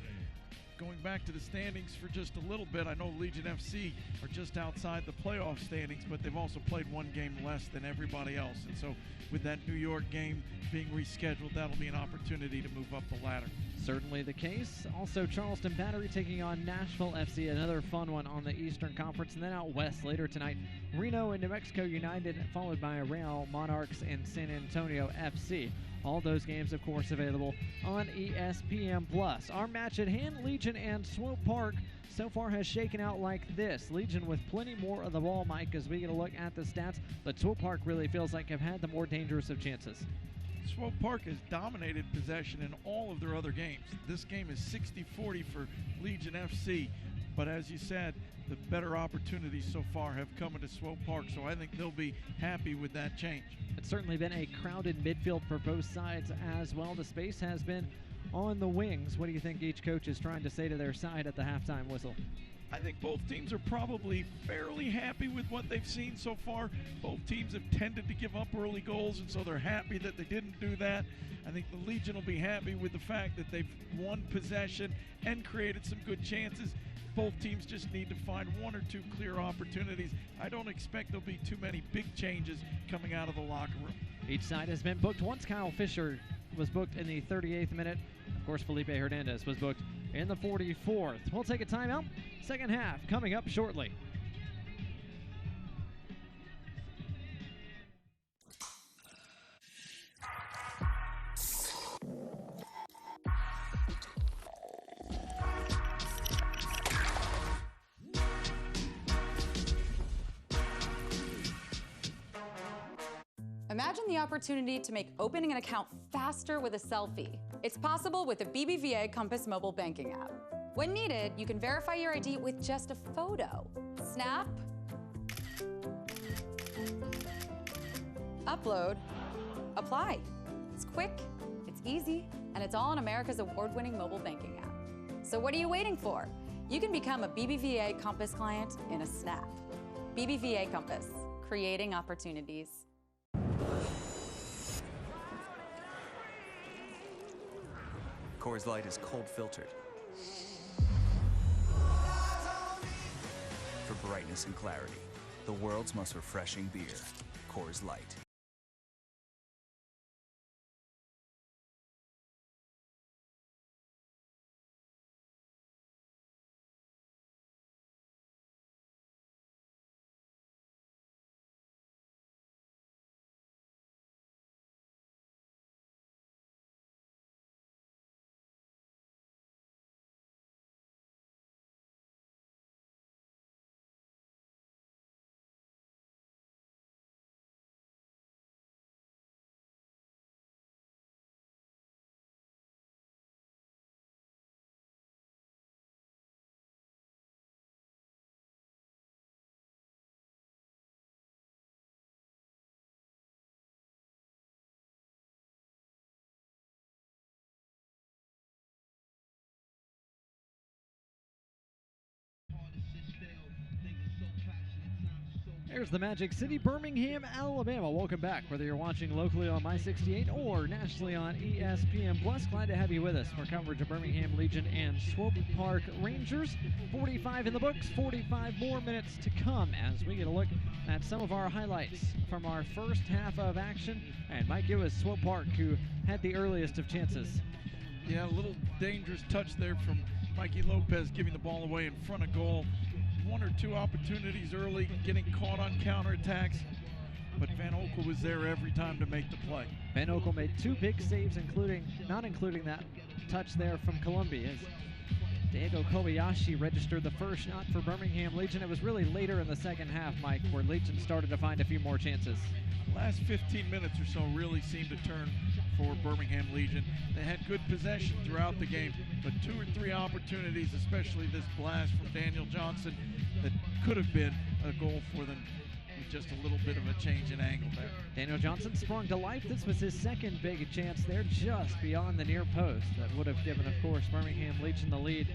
Going back to the standings for just a little bit, I know Legion FC are just outside the playoff standings, but they've also played one game less than everybody else. And so with that New York game being rescheduled, that'll be an opportunity to move up the ladder. Certainly the case. Also, Charleston Battery taking on Nashville FC, another fun one on the Eastern Conference. And then out west later tonight, Reno and New Mexico United, followed by Real Monarchs and San Antonio FC. All those games, of course, available on ESPN+. Our match at hand, Legion and Swope Park, so far has shaken out like this. Legion with plenty more of the ball, Mike, as we get a look at the stats, but Swope Park really feels like have had the more dangerous of chances. Swope Park has dominated possession in all of their other games. This game is 60-40 for Legion FC, but as you said, the better opportunities so far have come into Swope Park, so I think they'll be happy with that change. It's certainly been a crowded midfield for both sides as well. The space has been on the wings. What do you think each coach is trying to say to their side at the halftime whistle? I think both teams are probably fairly happy with what they've seen so far. Both teams have tended to give up early goals, and so they're happy that they didn't do that. I think the Legion will be happy with the fact that they've won possession and created some good chances. Both teams just need to find one or two clear opportunities. I don't expect there'll be too many big changes coming out of the locker room. Each side has been booked once. Kyle Fisher was booked in the 38th minute. Of course, Felipe Hernandez was booked in the 44th. We'll take a timeout. Second half coming up shortly. Imagine the opportunity to make opening an account faster with a selfie. It's possible with the BBVA Compass mobile banking app. When needed, you can verify your ID with just a photo. Snap, upload, apply. It's quick, it's easy, and it's all on America's award-winning mobile banking app. So what are you waiting for? You can become a BBVA Compass client in a snap. BBVA Compass, creating opportunities. Coors Light is cold filtered for brightness and clarity. The world's most refreshing beer, Coors Light. There's the Magic City, Birmingham, Alabama. Welcome back, whether you're watching locally on My 68 or nationally on ESPN Plus. Glad to have you with us for coverage of Birmingham Legion and Swope Park Rangers. 45 in the books, 45 more minutes to come as we get a look at some of our highlights from our first half of action. And Mike, it was Swope Park who had the earliest of chances. Yeah, a little dangerous touch there from Mikey Lopez, giving the ball away in front of goal. One or two opportunities early, getting caught on counterattacks, but Van Oekel was there every time to make the play. Van Oekel made two big saves, not including that touch there from Columbia, as Diego Kobayashi registered the first shot for Birmingham Legion. It was really later in the second half, Mike, where Legion started to find a few more chances. Last 15 minutes or so really seemed to turn for Birmingham Legion. They had good possession throughout the game, but two or three opportunities, especially this blast from Daniel Johnson, that could have been a goal for them with just a little bit of a change in angle there. Daniel Johnson sprung to life. This was his second big chance there, just beyond the near post. That would have given, of course, Birmingham Legion the lead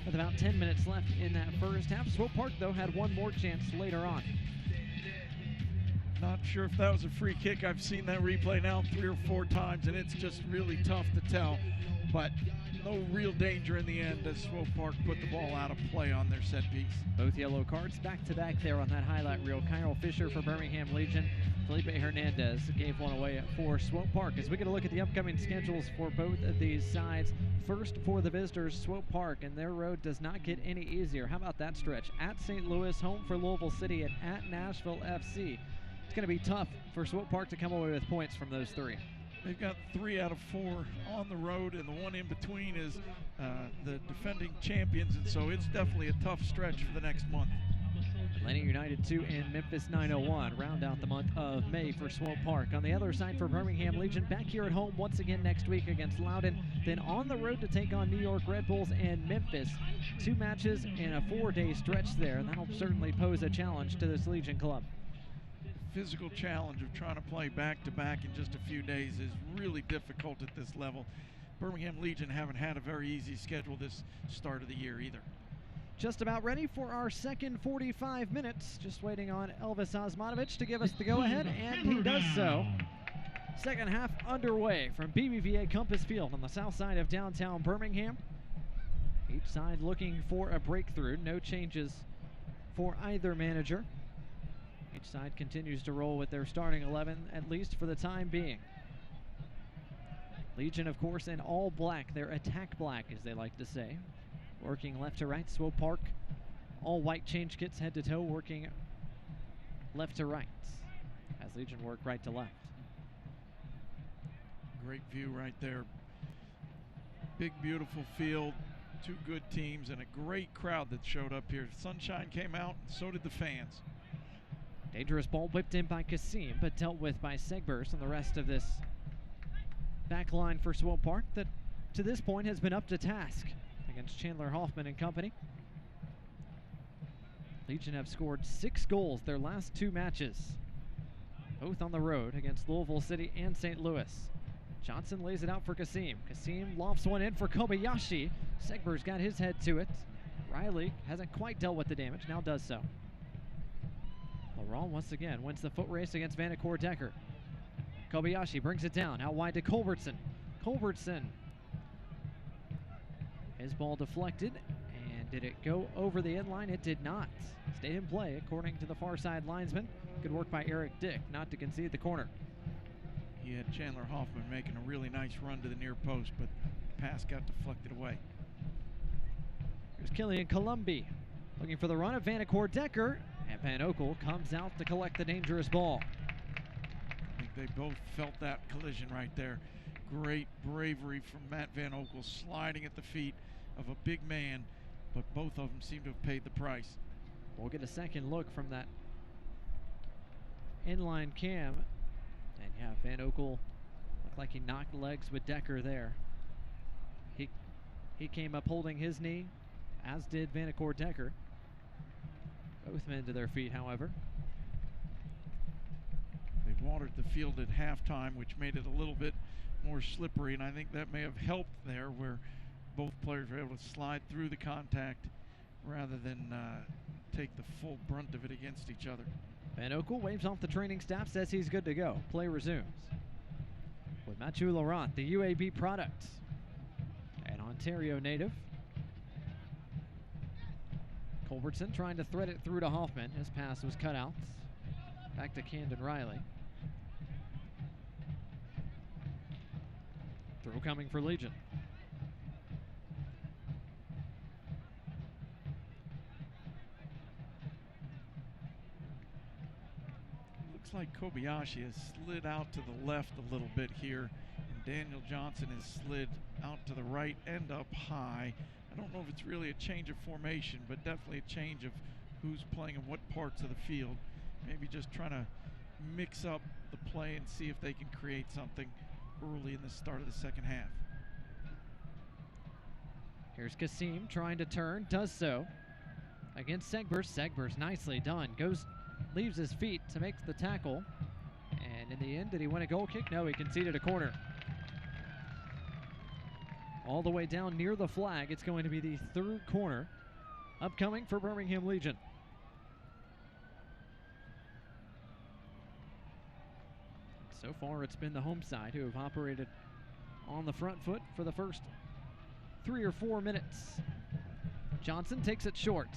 with about 10 minutes left in that first half. Swope Park, though, had one more chance later on. Not sure if that was a free kick. I've seen that replay now 3 or 4 times, and it's just really tough to tell. But no real danger in the end as Swope Park put the ball out of play on their set piece. Both yellow cards back-to-back there on that highlight reel. Kyle Fisher for Birmingham Legion. Felipe Hernandez gave one away for Swope Park. As we get a look at the upcoming schedules for both of these sides. First for the visitors, Swope Park, and their road does not get any easier. How about that stretch? At St. Louis, home for Louisville City, and at Nashville FC. It's going to be tough for Swope Park to come away with points from those three. They've got 3 out of 4 on the road, and the one in between is the defending champions, and so it's definitely a tough stretch for the next month. Atlanta United 2 and Memphis 901 round out the month of May for Swope Park. On the other side for Birmingham Legion, back here at home once again next week against Loudoun, then on the road to take on New York Red Bulls and Memphis. 2 matches in a 4-day stretch there. That'll certainly pose a challenge to this Legion club. Physical challenge of trying to play back-to-back in just a few days is really difficult at this level. Birmingham Legion haven't had a very easy schedule this start of the year either. Just about ready for our second 45 minutes. Just waiting on Elvis Osmanovic to give us the go-ahead, and he does so. Second half underway from BBVA Compass Field on the south side of downtown Birmingham. Each side looking for a breakthrough. No changes for either manager. Each side continues to roll with their starting 11, at least for the time being. Legion, of course, in all black, their attack black, as they like to say. Working left to right. Swope Park, all white change kits head to toe, working left to right, as Legion work right to left. Great view right there. Big, beautiful field. 2 good teams and a great crowd that showed up here. Sunshine came out, and so did the fans. Dangerous ball whipped in by Kasim, but dealt with by Segbers and the rest of this back line for Swope Park that to this point has been up to task against Chandler Hoffman and company. Legion have scored 6 goals their last 2 matches, both on the road against Louisville City and St. Louis. Johnson lays it out for Kasim. Kasim lofts one in for Kobayashi. Segbers got his head to it. Riley hasn't quite dealt with the damage, now does so. Laurent once again wins the foot race against Vanacore Decker. Kobayashi brings it down, out wide to Culbertson. Culbertson. His ball deflected, and did it go over the end line? It did not. Stayed in play, according to the far side linesman. Good work by Eric Dick, not to concede the corner. He had Chandler Hoffman making a really nice run to the near post, but the pass got deflected away. Here's Killian Columbi looking for the run of Vanacore Decker. And Van Oekel comes out to collect the dangerous ball. I think they both felt that collision right there. Great bravery from Matt Van Oekel, sliding at the feet of a big man, but both of them seem to have paid the price. We'll get a second look from that inline cam. And yeah, Van Oekel looked like he knocked legs with Decker there. He came up holding his knee, as did Vanacore Decker. Both men to their feet, however. They watered the field at halftime, which made it a little bit more slippery, and I think that may have helped there, where both players were able to slide through the contact rather than take the full brunt of it against each other. Van Oekel waves off the training staff, says he's good to go. Play resumes. With Mathieu Laurent, the UAB product, an Ontario native. Culbertson trying to thread it through to Hoffman. His pass was cut out. Back to Camden Riley. Throw coming for Legion. Looks like Kobayashi has slid out to the left a little bit here, and Daniel Johnson has slid out to the right and up high. I don't know if it's really a change of formation, but definitely a change of who's playing in what parts of the field. Maybe just trying to mix up the play and see if they can create something early in the start of the second half. Here's Kasim trying to turn, does so against Segbers. Segbers nicely done. Leaves his feet to make the tackle. And in the end, did he win a goal kick? No, he conceded a corner. All the way down near the flag. It's going to be the third corner upcoming for Birmingham Legion. So far, it's been the home side who have operated on the front foot for the first 3 or 4 minutes. Johnson takes it short.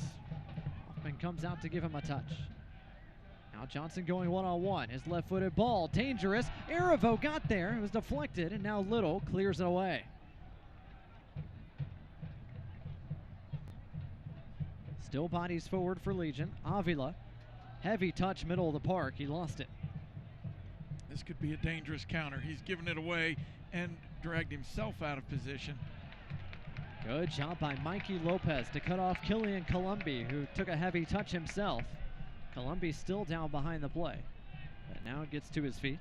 Hoffman comes out to give him a touch. Now Johnson going one-on-one. His left-footed ball, dangerous. Arivo got there. It was deflected, and now Little clears it away. Still bodies forward for Legion. Avila, heavy touch, middle of the park. He lost it. This could be a dangerous counter. He's given it away and dragged himself out of position. Good job by Mikey Lopez to cut off Killian Columbi, who took a heavy touch himself. Columbi still down behind the play, but now gets to his feet.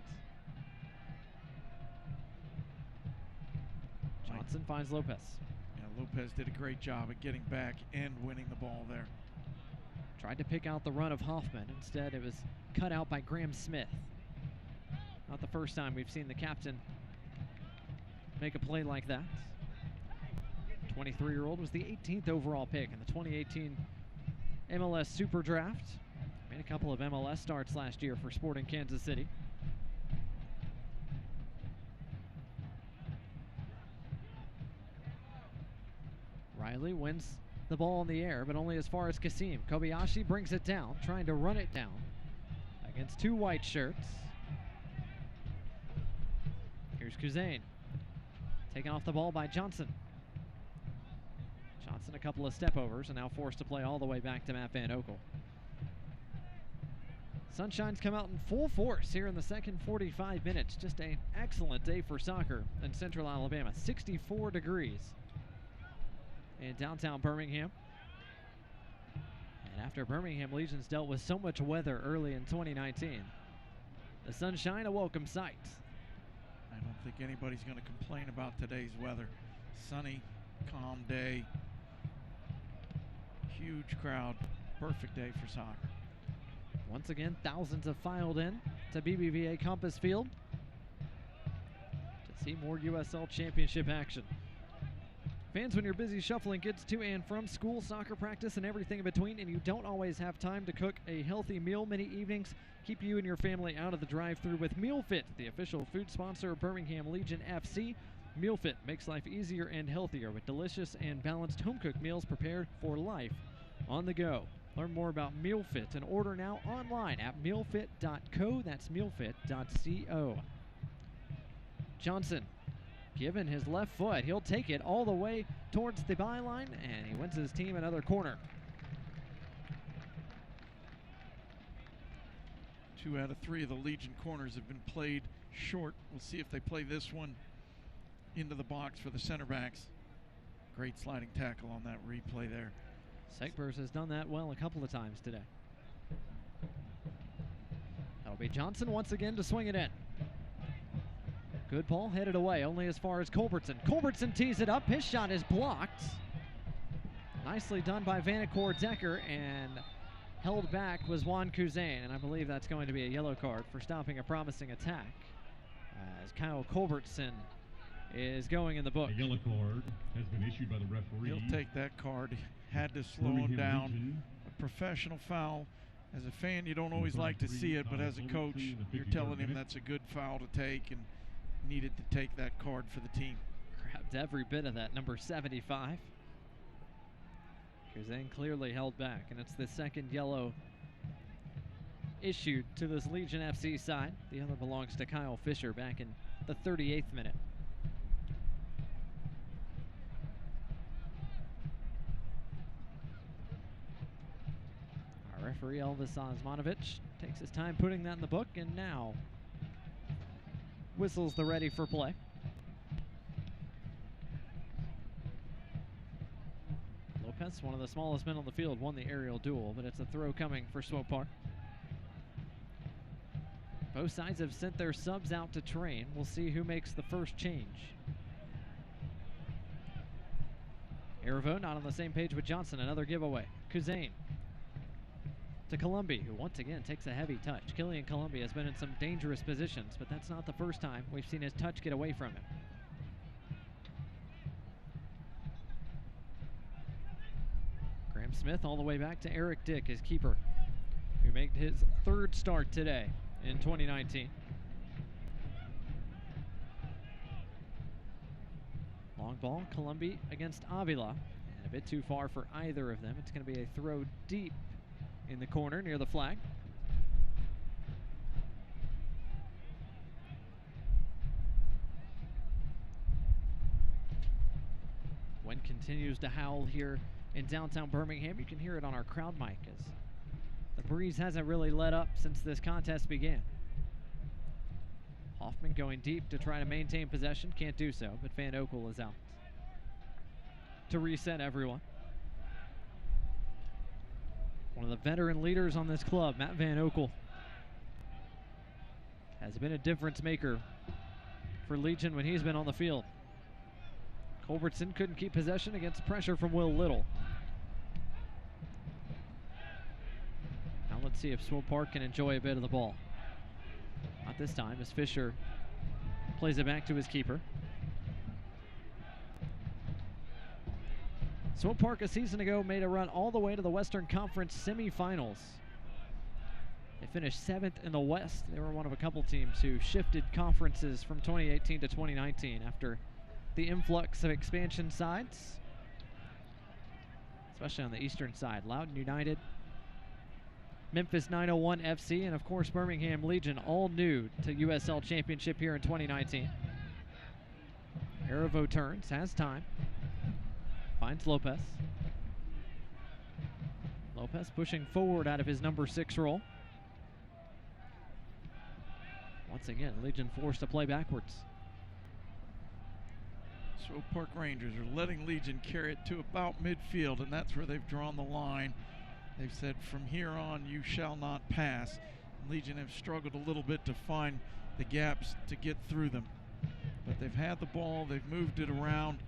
Johnson finds Lopez. Yeah, Lopez did a great job at getting back and winning the ball there. Tried to pick out the run of Hoffman. Instead, it was cut out by Graham Smith. Not the first time we've seen the captain make a play like that. 23-year-old was the 18th overall pick in the 2018 MLS Super Draft. Made a couple of MLS starts last year for Sporting Kansas City. Riley wins the ball in the air, but only as far as Kasim. Kobayashi brings it down, trying to run it down against 2 white shirts. Here's Kuzain. Taken off the ball by Johnson. Johnson a couple of step-overs and now forced to play all the way back to Matt Van Oekel. Sunshine's come out in full force here in the second 45 minutes. Just an excellent day for soccer in Central Alabama. 64 degrees in downtown Birmingham. And after Birmingham Legion's dealt with so much weather early in 2019, the sunshine a welcome sight. I don't think anybody's going to complain about today's weather. Sunny, calm day, huge crowd, perfect day for soccer. Once again, thousands have filed in to BBVA Compass Field to see more USL Championship action. Fans, when you're busy shuffling kids to and from school, soccer practice, and everything in between, and you don't always have time to cook a healthy meal, many evenings keep you and your family out of the drive-thru with MealFit, the official food sponsor of Birmingham Legion FC. MealFit makes life easier and healthier with delicious and balanced home-cooked meals prepared for life on the go. Learn more about MealFit and order now online at mealfit.co. That's mealfit.co. Johnson, given his left foot, he'll take it all the way towards the byline, and he wins his team another corner. 2 out of 3 of the Legion corners have been played short. We'll see if they play this one into the box for the center backs. Great sliding tackle on that replay there. Segbers has done that well a couple of times today. That'll be Johnson once again to swing it in. Good ball headed away, only as far as Culbertson. Culbertson tees it up. His shot is blocked. Nicely done by Vanacore Decker, and held back was Juan Kuzain, and I believe that's going to be a yellow card for stopping a promising attack, as Kyle Culbertson is going in the book. A yellow card has been issued by the referee. He'll take that card. Had to slow him down. A professional foul As a fan, you don't always like to see it, but as a coach, you're telling him that's a good foul to take and needed to take that card for the team. Grabbed every bit of that, number 75. Cousin clearly held back, and it's the second yellow issued to this Legion FC side. The other belongs to Kyle Fisher back in the 38th minute. Our referee Elvis Osmanovic takes his time putting that in the book, and now whistles the ready for play. Lopez, one of the smallest men on the field, won the aerial duel, but it's a throw coming for Swope Park. Both sides have sent their subs out to train. We'll see who makes the first change. Erivo not on the same page with Johnson, another giveaway. Cousin to Colombi, who once again takes a heavy touch. Killian Colombi has been in some dangerous positions, but that's not the first time we've seen his touch get away from him. Graham Smith all the way back to Eric Dick, his keeper, who made his third start today in 2019. Long ball, Colombi against Avila. And a bit too far for either of them. It's going to be a throw deep in the corner near the flag. Wind continues to howl here in downtown Birmingham. You can hear it on our crowd mic as the breeze hasn't really let up since this contest began. Hoffman going deep to try to maintain possession. Can't do so, but Van Oekel is out to reset everyone. One of the veteran leaders on this club, Matt Van Oekel, has been a difference maker for Legion when he's been on the field. Culbertson couldn't keep possession against pressure from Will Little. Now let's see if Swope Park can enjoy a bit of the ball. Not this time, as Fisher plays it back to his keeper. Swope Park a season ago made a run all the way to the Western Conference semifinals. They finished 7th in the West. They were one of a couple teams who shifted conferences from 2018 to 2019 after the influx of expansion sides, especially on the eastern side. Loudoun United, Memphis 901 FC, and of course Birmingham Legion, all new to USL Championship here in 2019. Erivo turns, has time, finds Lopez. Lopez pushing forward out of his number 6 role. Once again, Legion forced to play backwards. Swope Park Rangers are letting Legion carry it to about midfield, and that's where they've drawn the line. They've said from here on you shall not pass. Legion have struggled a little bit to find the gaps to get through them. But they've had the ball, they've moved it around,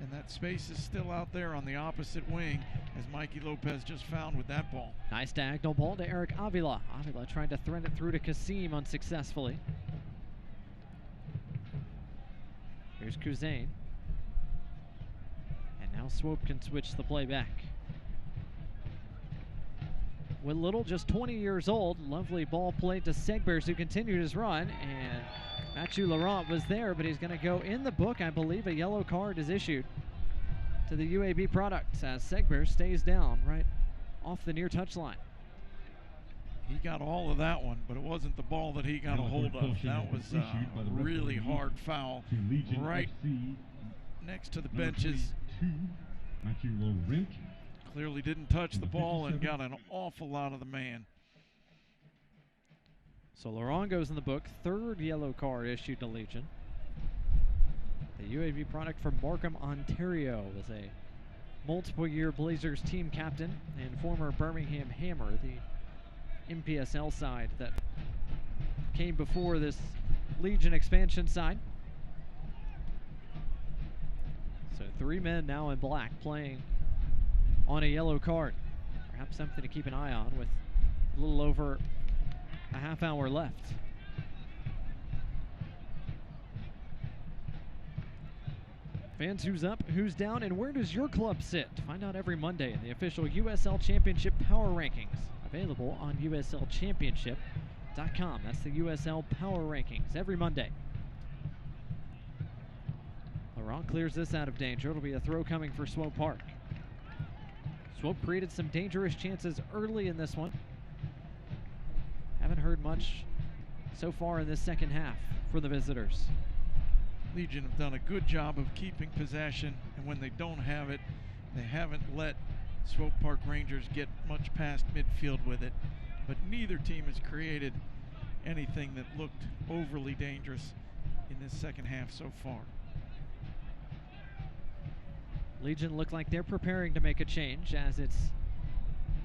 and that space is still out there on the opposite wing, as Mikey Lopez just found with that ball. Nice diagonal ball to Eric Avila. Avila trying to thread it through to Kasim unsuccessfully. Here's Cousin. And now Swope can switch the play back. With Little just 20 years old, lovely ball played to Segbers, who continued his run, and Mathieu Laurent was there, but he's going to go in the book. I believe a yellow card is issued to the UAB product as Segbers stays down right off the near touchline. He got all of that one, but it wasn't the ball that he got a hold of. That was a really hard foul right next to the benches. Mathieu Laurent. Clearly didn't touch the ball and got an awful lot of the man. So Laurent goes in the book. 3rd yellow card issued to Legion. The UAB product from Markham, Ontario, was a multiple-year Blazers team captain and former Birmingham Hammer, the MPSL side that came before this Legion expansion side. So 3 men now in black playing on a yellow card. Perhaps something to keep an eye on with a little over a half hour left. Fans, who's up, who's down, and where does your club sit? Find out every Monday in the official USL Championship Power Rankings. A Available on USLChampionship.com. That's the USL Power Rankings every Monday. Laurent clears this out of danger. It'll be a throw coming for Swope Park. Swope created some dangerous chances early in this one. Haven't heard much so far in this second half for the visitors. Legion have done a good job of keeping possession, and when they don't have it, they haven't let Swope Park Rangers get much past midfield with it. But neither team has created anything that looked overly dangerous in this second half so far. Legion look like they're preparing to make a change, as it's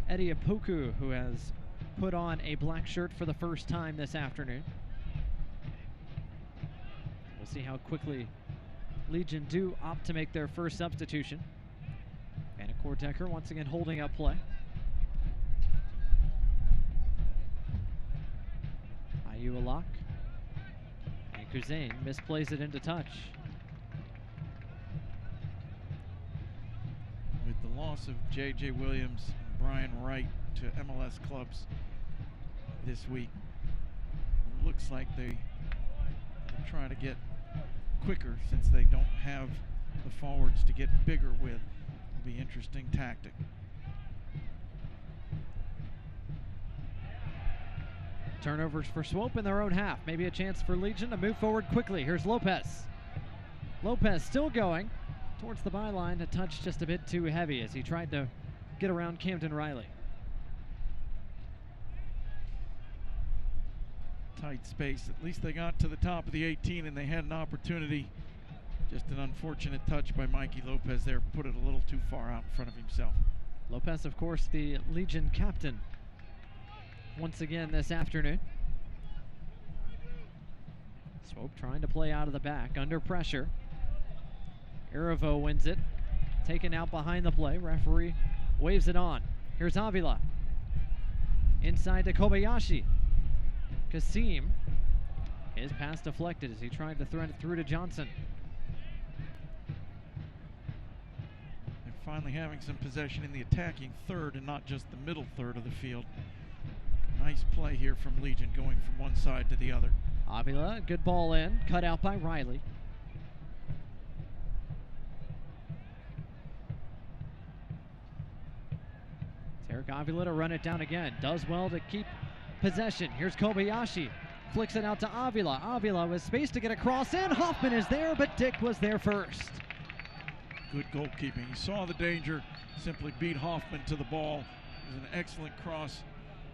Eddie Apoku who has put on a black shirt for the first time this afternoon. We'll see how quickly Legion do opt to make their first substitution. Vanacore Decker once again holding up play. Ayu Alak. And Kuzain misplays it into touch. With the loss of J.J. Williams and Brian Wright to MLS clubs this week, it looks like they will try to get quicker since they don't have the forwards to get bigger with. It'll be an interesting tactic. Turnovers for Swope in their own half. Maybe a chance for Legion to move forward quickly. Here's Lopez. Lopez still going towards the byline, a touch just a bit too heavy as he tried to get around Camden Riley. Tight space. At least they got to the top of the 18 and they had an opportunity. Just an unfortunate touch by Mikey Lopez there. Put it a little too far out in front of himself. Lopez, of course, the Legion captain once again this afternoon. Swope trying to play out of the back, under pressure. Erivo wins it, taken out behind the play. Referee waves it on. Here's Avila. Inside to Kobayashi. Kasim. His pass deflected as he tried to thread it through to Johnson. They're finally having some possession in the attacking third and not just the middle third of the field. Nice play here from Legion going from one side to the other. Avila, good ball in, cut out by Riley. Eric Avila to run it down again. Does well to keep possession. Here's Kobayashi. Flicks it out to Avila. Avila with space to get across in. Hoffman is there, but Dick was there first. Good goalkeeping. He saw the danger, simply beat Hoffman to the ball. It was an excellent cross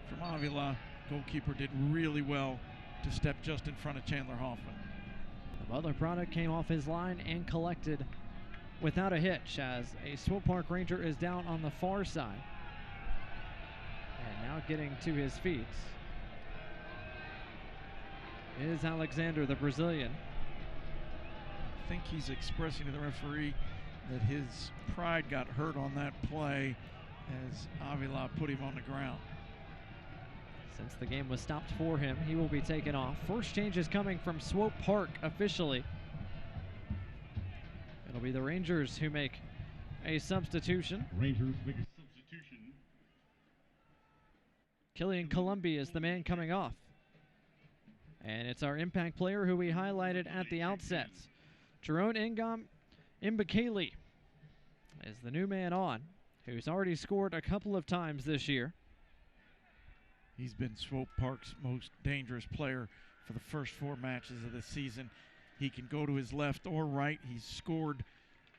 from Avila. Goalkeeper did really well to step just in front of Chandler Hoffman. The Butler product came off his line and collected without a hitch as a Swope Park Ranger is down on the far side. And now getting to his feet is Alexander, the Brazilian. I think he's expressing to the referee that his pride got hurt on that play as Avila put him on the ground. Since the game was stopped for him, he will be taken off. First change is coming from Swope Park officially. It'll be the Rangers who make a substitution. Rangers make a substitution. Killian Columbi is the man coming off. And it's our impact player who we highlighted at the outset. Jerome Mbakele is the new man on, who's already scored a couple of times this year. He's been Swope Park's most dangerous player for the first 4 matches of the season. He can go to his left or right. He's scored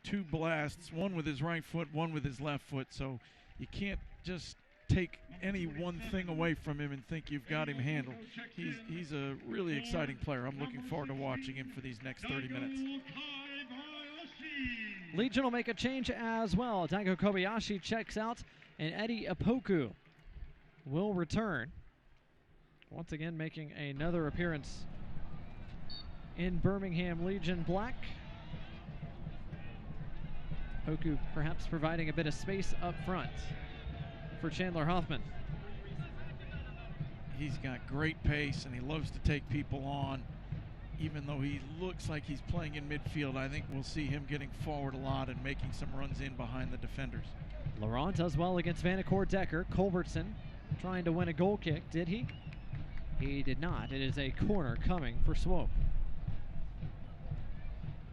2 blasts, one with his right foot, one with his left foot. So you can't just take any one thing away from him and think you've got him handled. He's a really exciting player. I'm looking forward to watching him for these next 30 minutes. Legion will make a change as well. Daigo Kobayashi checks out, and Eddie Apoku will return. Once again making another appearance in Birmingham Legion black. Apoku perhaps providing a bit of space up front for Chandler Hoffman. He's got great pace and he loves to take people on. Even though he looks like he's playing in midfield, I think we'll see him getting forward a lot and making some runs in behind the defenders. Laurent does well against Vanacore Decker. Culbertson trying to win a goal kick. Did he? He did not. It is a corner coming for Swope.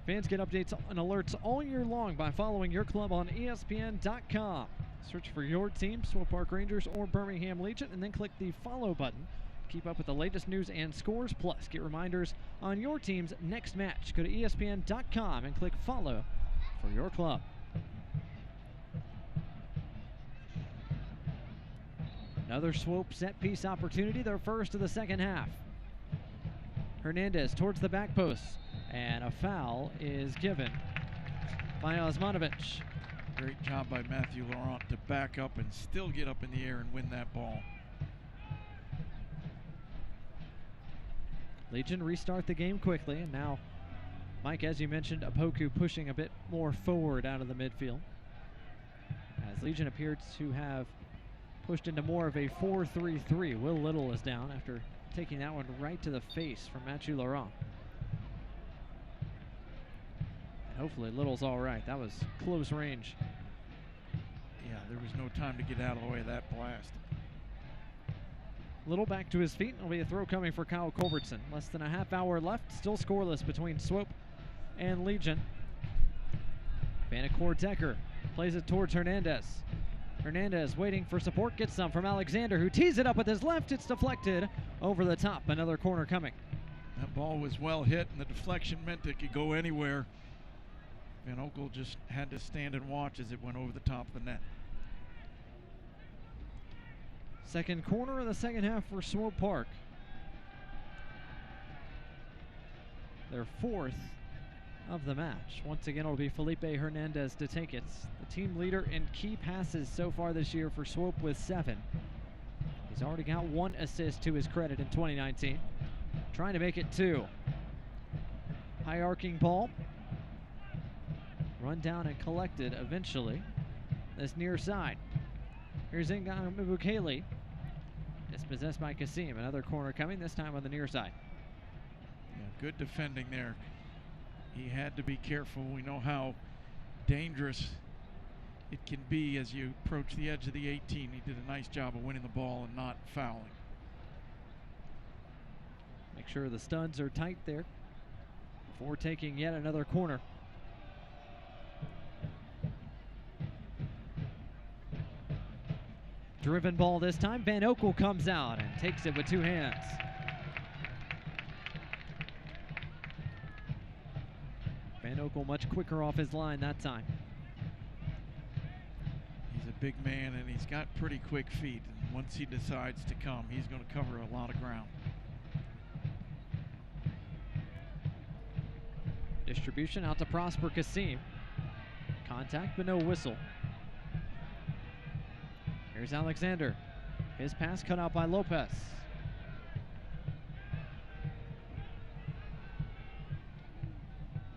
Fans get updates and alerts all year long by following your club on ESPN.com. Search for your team, Swope Park Rangers or Birmingham Legion, and then click the follow button. Keep up with the latest news and scores, plus get reminders on your team's next match. Go to ESPN.com and click follow for your club. Another Swope set-piece opportunity, their first of the second half. Hernandez towards the back post, and a foul is given by Osmanovic. Great job by Matthew Laurent to back up and still get up in the air and win that ball. Legion restart the game quickly, and now, Mike, as you mentioned, Opoku pushing a bit more forward out of the midfield, as Legion appears to have pushed into more of a 4-3-3. Will Little is down after taking that one right to the face from Matthew Laurent. And hopefully Little's all right. That was close range. Yeah, there was no time to get out of the way of that blast. Little back to his feet. It'll be a throw coming for Kyle Culbertson. Less than a half hour left. Still scoreless between Swope and Legion. Vanacore Decker plays it towards Hernandez. Hernandez waiting for support. Gets some from Alexander, who tees it up with his left. It's deflected over the top. Another corner coming. That ball was well hit, and the deflection meant it could go anywhere. Van Oekel just had to stand and watch as it went over the top of the net. Second corner of the second half for Swope Park. Their fourth of the match. Once again, it'll be Felipe Hernandez to take it. The team leader in key passes so far this year for Swope with 7. He's already got 1 assist to his credit in 2019. Trying to make it 2. High arcing ball. Run down and collected eventually. This near side. Here's Ngan Mubukele. Dispossessed by Kasim. Another corner coming, this time on the near side. Yeah, good defending there. He had to be careful. We know how dangerous it can be as you approach the edge of the 18. He did a nice job of winning the ball and not fouling. Make sure the studs are tight there before taking yet another corner. Driven ball this time. Van Oekel comes out and takes it with 2 hands. Van Oekel much quicker off his line that time. He's a big man and he's got pretty quick feet. And once he decides to come, he's going to cover a lot of ground. Distribution out to Prosper Kasim. Contact but no whistle. Here's Alexander. His pass cut out by Lopez.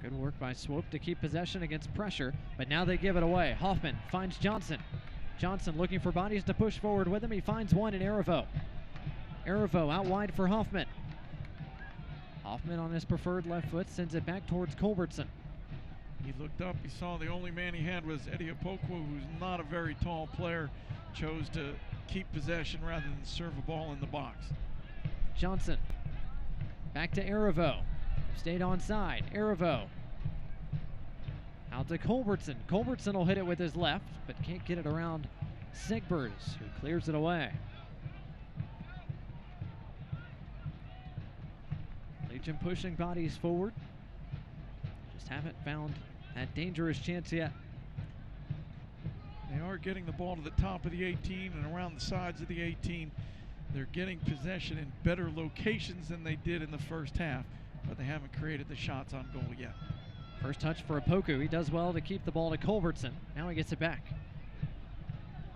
Good work by Swope to keep possession against pressure, but now they give it away. Hoffman finds Johnson. Johnson looking for bodies to push forward with him. He finds one in Arivo. Arivo out wide for Hoffman. Hoffman on his preferred left foot sends it back towards Culbertson. He looked up, he saw the only man he had was Eddie Opoku, who's not a very tall player, chose to keep possession rather than serve a ball in the box. Johnson back to Arivo. Stayed onside. Arivo out to Culbertson. Culbertson will hit it with his left, but can't get it around Sigbers, who clears it away. Legion pushing bodies forward. Just haven't found that dangerous chance yet. They are getting the ball to the top of the 18 and around the sides of the 18. They're getting possession in better locations than they did in the first half, but they haven't created the shots on goal yet. First touch for Opoku. He does well to keep the ball to Culbertson. Now he gets it back.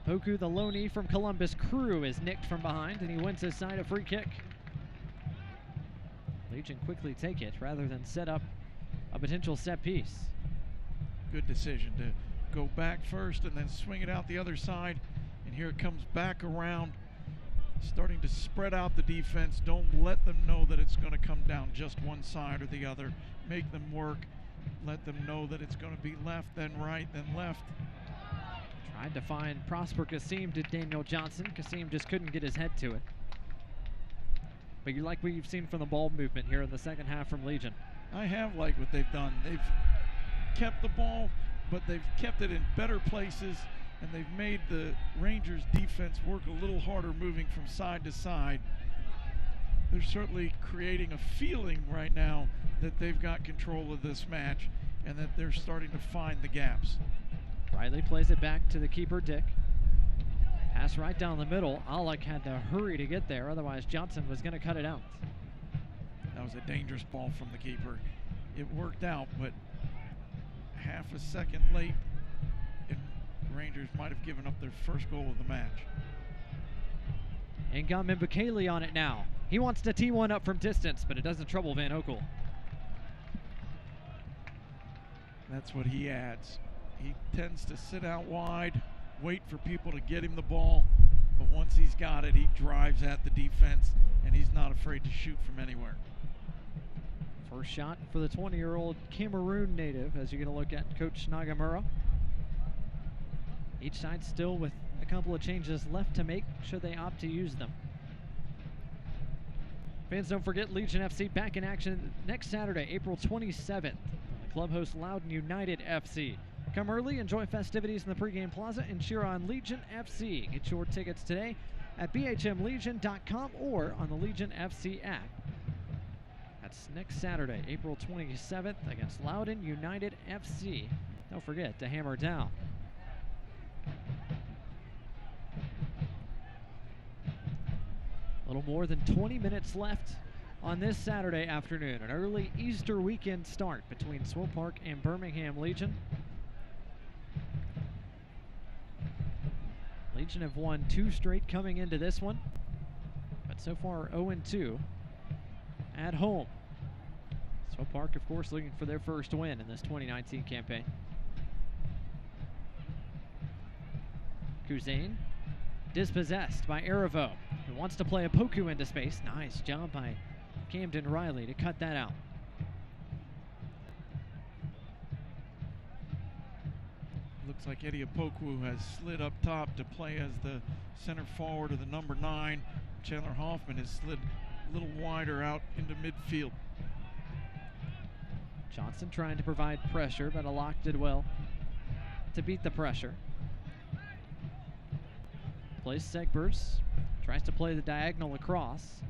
Opoku, the loanee from Columbus Crew, is nicked from behind, and he wins his side a free kick. Legion quickly take it rather than set up a potential set piece. Good decision to go back first and then swing it out the other side. And here it comes back around, starting to spread out the defense. Don't let them know that it's going to come down just one side or the other. Make them work. Let them know that it's going to be left, then right, then left. Tried to find Prosper Kasim to Daniel Johnson. Kasim just couldn't get his head to it. But you like what you've seen from the ball movement here in the second half from Legion. I have liked what they've done. They've kept the ball, but they've kept it in better places, and they've made the Rangers defense work a little harder moving from side to side. They're certainly creating a feeling right now that they've got control of this match and that they're starting to find the gaps. Riley plays it back to the keeper, Dick. Pass right down the middle. Alec had to hurry to get there, otherwise Johnson was going to cut it out. That was a dangerous ball from the keeper. It worked out, but half a second late, and Rangers might have given up their first goal of the match. And Gunman Bukele on it now. He wants to tee one up from distance, but it doesn't trouble Van Oekel. That's what he adds. He tends to sit out wide, wait for people to get him the ball, but once he's got it, he drives at the defense, and he's not afraid to shoot from anywhere. First shot for the 20-year-old Cameroon native, as you're going to look at Coach Nagamura. Each side still with a couple of changes left to make, should they opt to use them. Fans, don't forget Legion FC back in action next Saturday, April 27th. The club hosts Loudoun United FC. Come early, enjoy festivities in the pregame plaza, and cheer on Legion FC. Get your tickets today at bhmlegion.com or on the Legion FC app. That's next Saturday, April 27th, against Loudoun United FC. Don't forget to hammer down. A little more than 20 minutes left on this Saturday afternoon. An early Easter weekend start between Swope Park and Birmingham Legion. Legion have won 2 straight coming into this one, but so far 0-2 at home. Swope Park, of course, looking for their first win in this 2019 campaign. Kuzain dispossessed by Aravo, who wants to play a Poku into space. Nice job by Camden Riley to cut that out. Looks like Eddie Opoku has slid up top to play as the center forward of the number 9. Chandler Hoffman has slid a little wider out into midfield. Johnson trying to provide pressure, but Alak did well to beat the pressure. Plays Segbers, tries to play the diagonal across.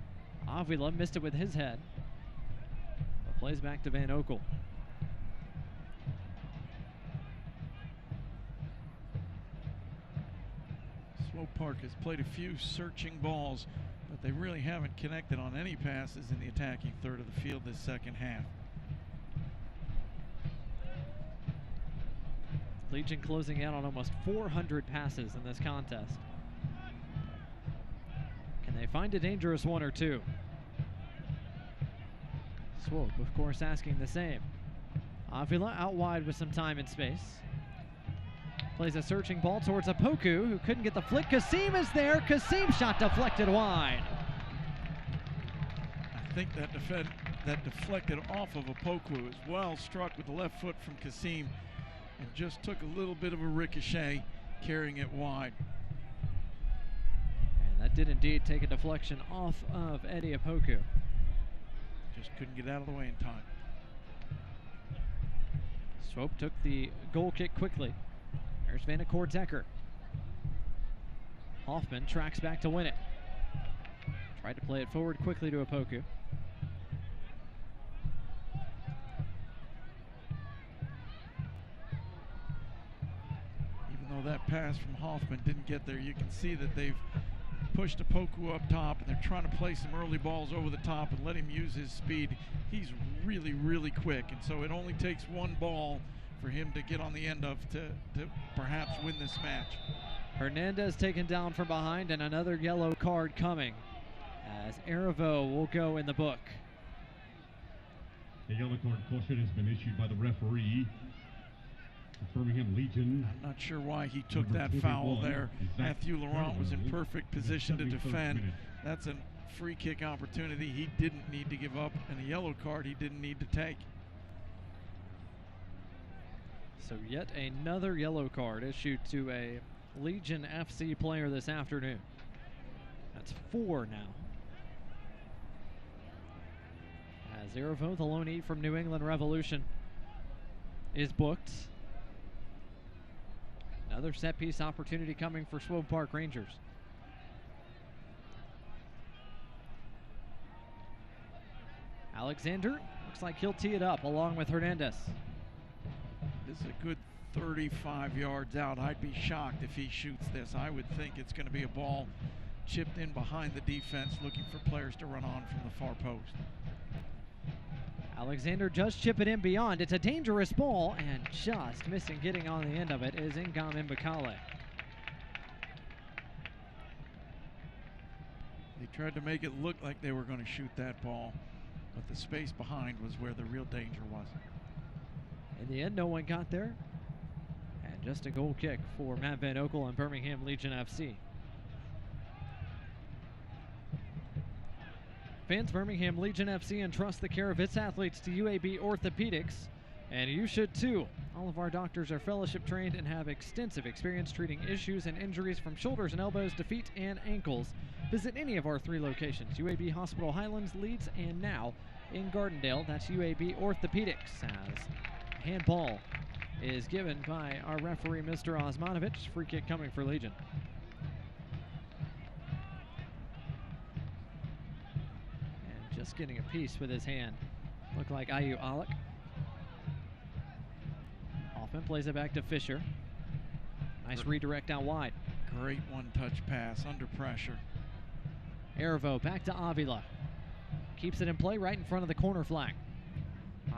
Avila missed it with his head, but plays back to Van Oekel. Swope Park has played a few searching balls, but they really haven't connected on any passes in the attacking third of the field this second half. Legion closing out on almost 400 passes in this contest. Can they find a dangerous one or two? Swope, of course, asking the same. Avila out wide with some time and space. Plays a searching ball towards Opoku, who couldn't get the flick. Kasim is there. Kasim shot deflected wide. I think that deflected off of Opoku. It was well struck with the left foot from Kasim and just took a little bit of a ricochet, carrying it wide. And that did indeed take a deflection off of Eddie Opoku. Just couldn't get out of the way in time. Swope took the goal kick quickly. There's Vanacore Decker. Hoffman tracks back to win it. Tried to play it forward quickly to Opoku. Even though that pass from Hoffman didn't get there, you can see that they've pushed Opoku up top, and they're trying to play some early balls over the top and let him use his speed. He's really, really quick, and so it only takes one ball for him to get on the end of to perhaps win this match. Hernandez taken down from behind, and another yellow card coming as Aravo will go in the book. A yellow card caution has been issued by the referee. Birmingham Legion. I'm not sure why he took that foul there. Matthew Laurent was in perfect position to defend. That's a free kick opportunity he didn't need to give up, and a yellow card he didn't need to take. So yet another yellow card issued to a Legion FC player this afternoon. That's 4 now. As Erevo, the loanee from New England Revolution, is booked. Another set-piece opportunity coming for Swope Park Rangers. Alexander looks like he'll tee it up along with Hernandez. This is a good 35 yards out. I'd be shocked if he shoots this. I would think it's going to be a ball chipped in behind the defense, looking for players to run on from the far post. Alexander just chip it in beyond. It's a dangerous ball, and just missing getting on the end of it is Ngam Mbakale. They tried to make it look like they were going to shoot that ball, but the space behind was where the real danger was. In the end, no one got there, and just a goal kick for Matt Van Okel and Birmingham Legion FC. Fans, Birmingham Legion FC entrusts the care of its athletes to UAB Orthopedics, and you should too. All of our doctors are fellowship trained and have extensive experience treating issues and injuries from shoulders and elbows to feet and ankles. Visit any of our 3 locations, UAB Hospital Highlands, Leeds, and now in Gardendale. That's UAB Orthopedics, as handball is given by our referee, Mr. Osmanovich. Free kick coming for Legion. Just getting a piece with his hand. Looked like Ayu Alec. Hoffman plays it back to Fisher. Nice redirect out wide. Great one-touch pass under pressure. Erevo back to Avila. Keeps it in play right in front of the corner flag.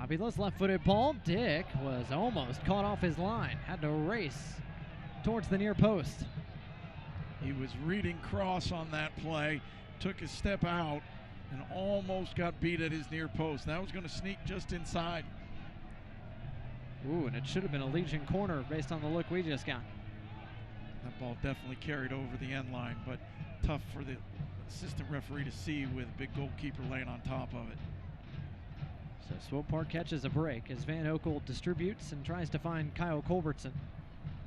Avila's left-footed ball. Dick was almost caught off his line. Had to race towards the near post. He was reading cross on that play. Took a step out and almost got beat at his near post. That was going to sneak just inside. Ooh, and it should have been a Legion corner based on the look we just got. That ball definitely carried over the end line, but tough for the assistant referee to see with big goalkeeper laying on top of it. So Swope Park catches a break as Van Okel distributes and tries to find Kyle Culbertson.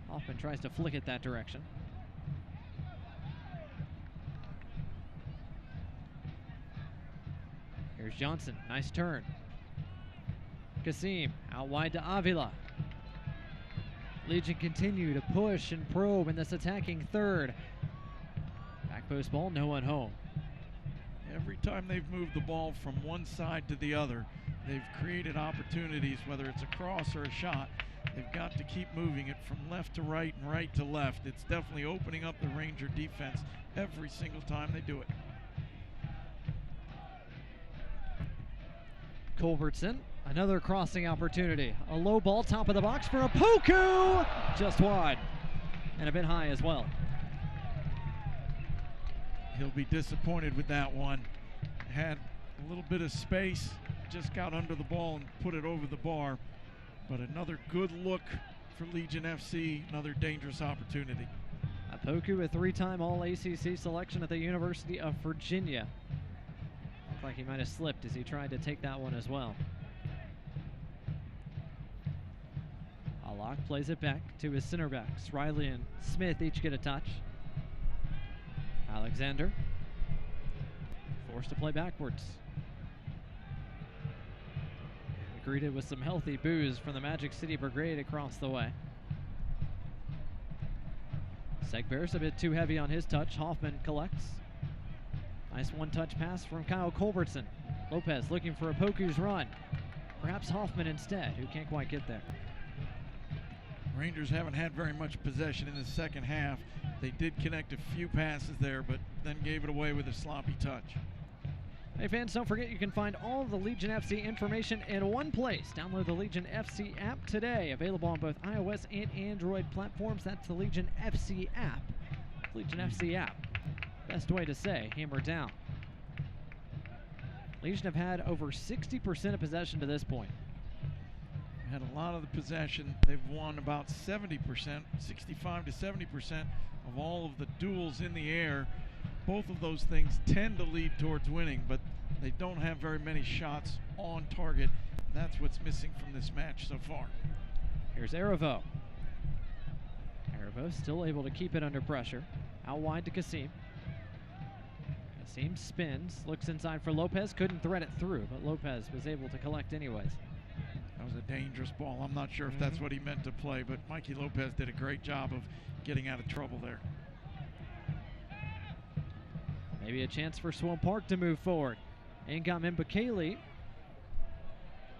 Hoffman tries to flick it that direction. Here's Johnson, nice turn. Kasim out wide to Avila. Legion continue to push and probe in this attacking third. Back post ball, no one home. Every time they've moved the ball from one side to the other, they've created opportunities, whether it's a cross or a shot. They've got to keep moving it from left to right and right to left. It's definitely opening up the Ranger defense every single time they do it. Culbertson, another crossing opportunity. A low ball, top of the box for a Poku! Just wide, and a bit high as well. He'll be disappointed with that one. Had a little bit of space, just got under the ball and put it over the bar. But another good look for Legion FC, another dangerous opportunity. Poku, a 3-time All-ACC selection at the University of Virginia. Looked like he might have slipped as he tried to take that one as well. Alak plays it back to his center backs. Riley and Smith each get a touch. Alexander forced to play backwards. Greeted with some healthy boos from the Magic City Brigade across the way. Segbear's a bit too heavy on his touch. Hoffman collects. Nice one-touch pass from Kyle Culbertson. Lopez looking for a Poku's run. Perhaps Hoffman instead, who can't quite get there. Rangers haven't had very much possession in the second half. They did connect a few passes there, but then gave it away with a sloppy touch. Hey fans, don't forget you can find all of the Legion FC information in one place. Download the Legion FC app today. Available on both iOS and Android platforms. That's the Legion FC app. Legion FC app. Best way to say hammer down. Legion have had over 60% of possession to this point. Had a lot of the possession. They've won about 70%, 65 to 70% of all of the duels in the air. Both of those things tend to lead towards winning, but they don't have very many shots on target. That's what's missing from this match so far. Here's Erevo. Aravo still able to keep it under pressure. Out wide to Kasim. Kasim spins, looks inside for Lopez, couldn't thread it through, but Lopez was able to collect anyways. That was a dangerous ball. I'm not sure if that's what he meant to play, but Mikey Lopez did a great job of getting out of trouble there. Maybe a chance for Swope Park to move forward. Ngam Mbakele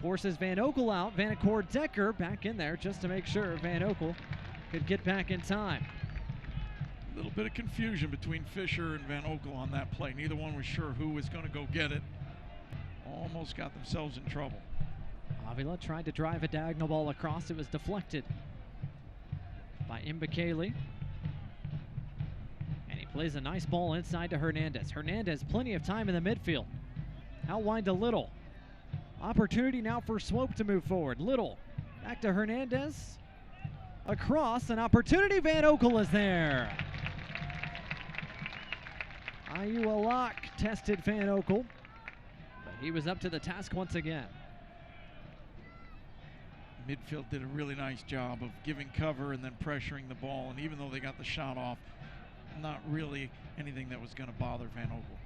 forces Van Oekel out. Vanacore Decker back in there just to make sure Van Oekel could get back in time. A little bit of confusion between Fisher and Van Oekel on that play. Neither one was sure who was going to go get it. Almost got themselves in trouble. Avila tried to drive a diagonal ball across. It was deflected by Mbakele. And he plays a nice ball inside to Hernandez. Hernandez, plenty of time in the midfield. Out wide to Little. Opportunity now for Swope to move forward. Little back to Hernandez. Across, an opportunity. Van Oekel is there. Ayualak tested Van Oekel, but he was up to the task once again. Midfield did a really nice job of giving cover and then pressuring the ball, and even though they got the shot off, not really anything that was going to bother Van Oekel.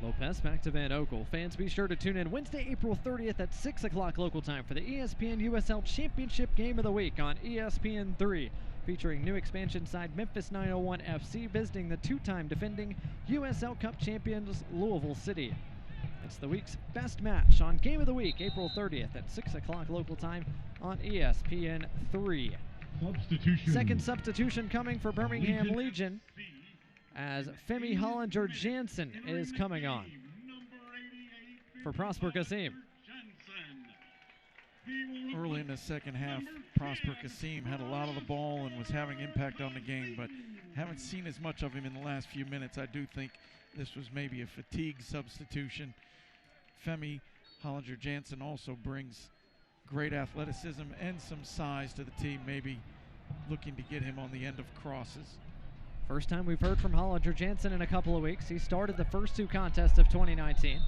Lopez back to Van Oekel. Fans, be sure to tune in Wednesday, April 30th at 6 o'clock local time for the ESPN USL Championship Game of the Week on ESPN3, featuring new expansion side Memphis 901 FC visiting the two-time defending USL Cup champions Louisville City. It's the week's best match on Game of the Week, April 30th at 6 o'clock local time on ESPN3. Substitution. Second substitution coming for Birmingham Legion as Femi Hollinger-Jansen is coming on for Prosper Kasim. Early in the second half, Prosper Kasim had a lot of the ball and was having impact on the game, but haven't seen as much of him in the last few minutes. I do think this was maybe a fatigue substitution. Femi Hollinger-Jansen also brings great athleticism and some size to the team, maybe looking to get him on the end of crosses. First time we've heard from Hollinger-Jansen in a couple of weeks. He started the first two contests of 2019,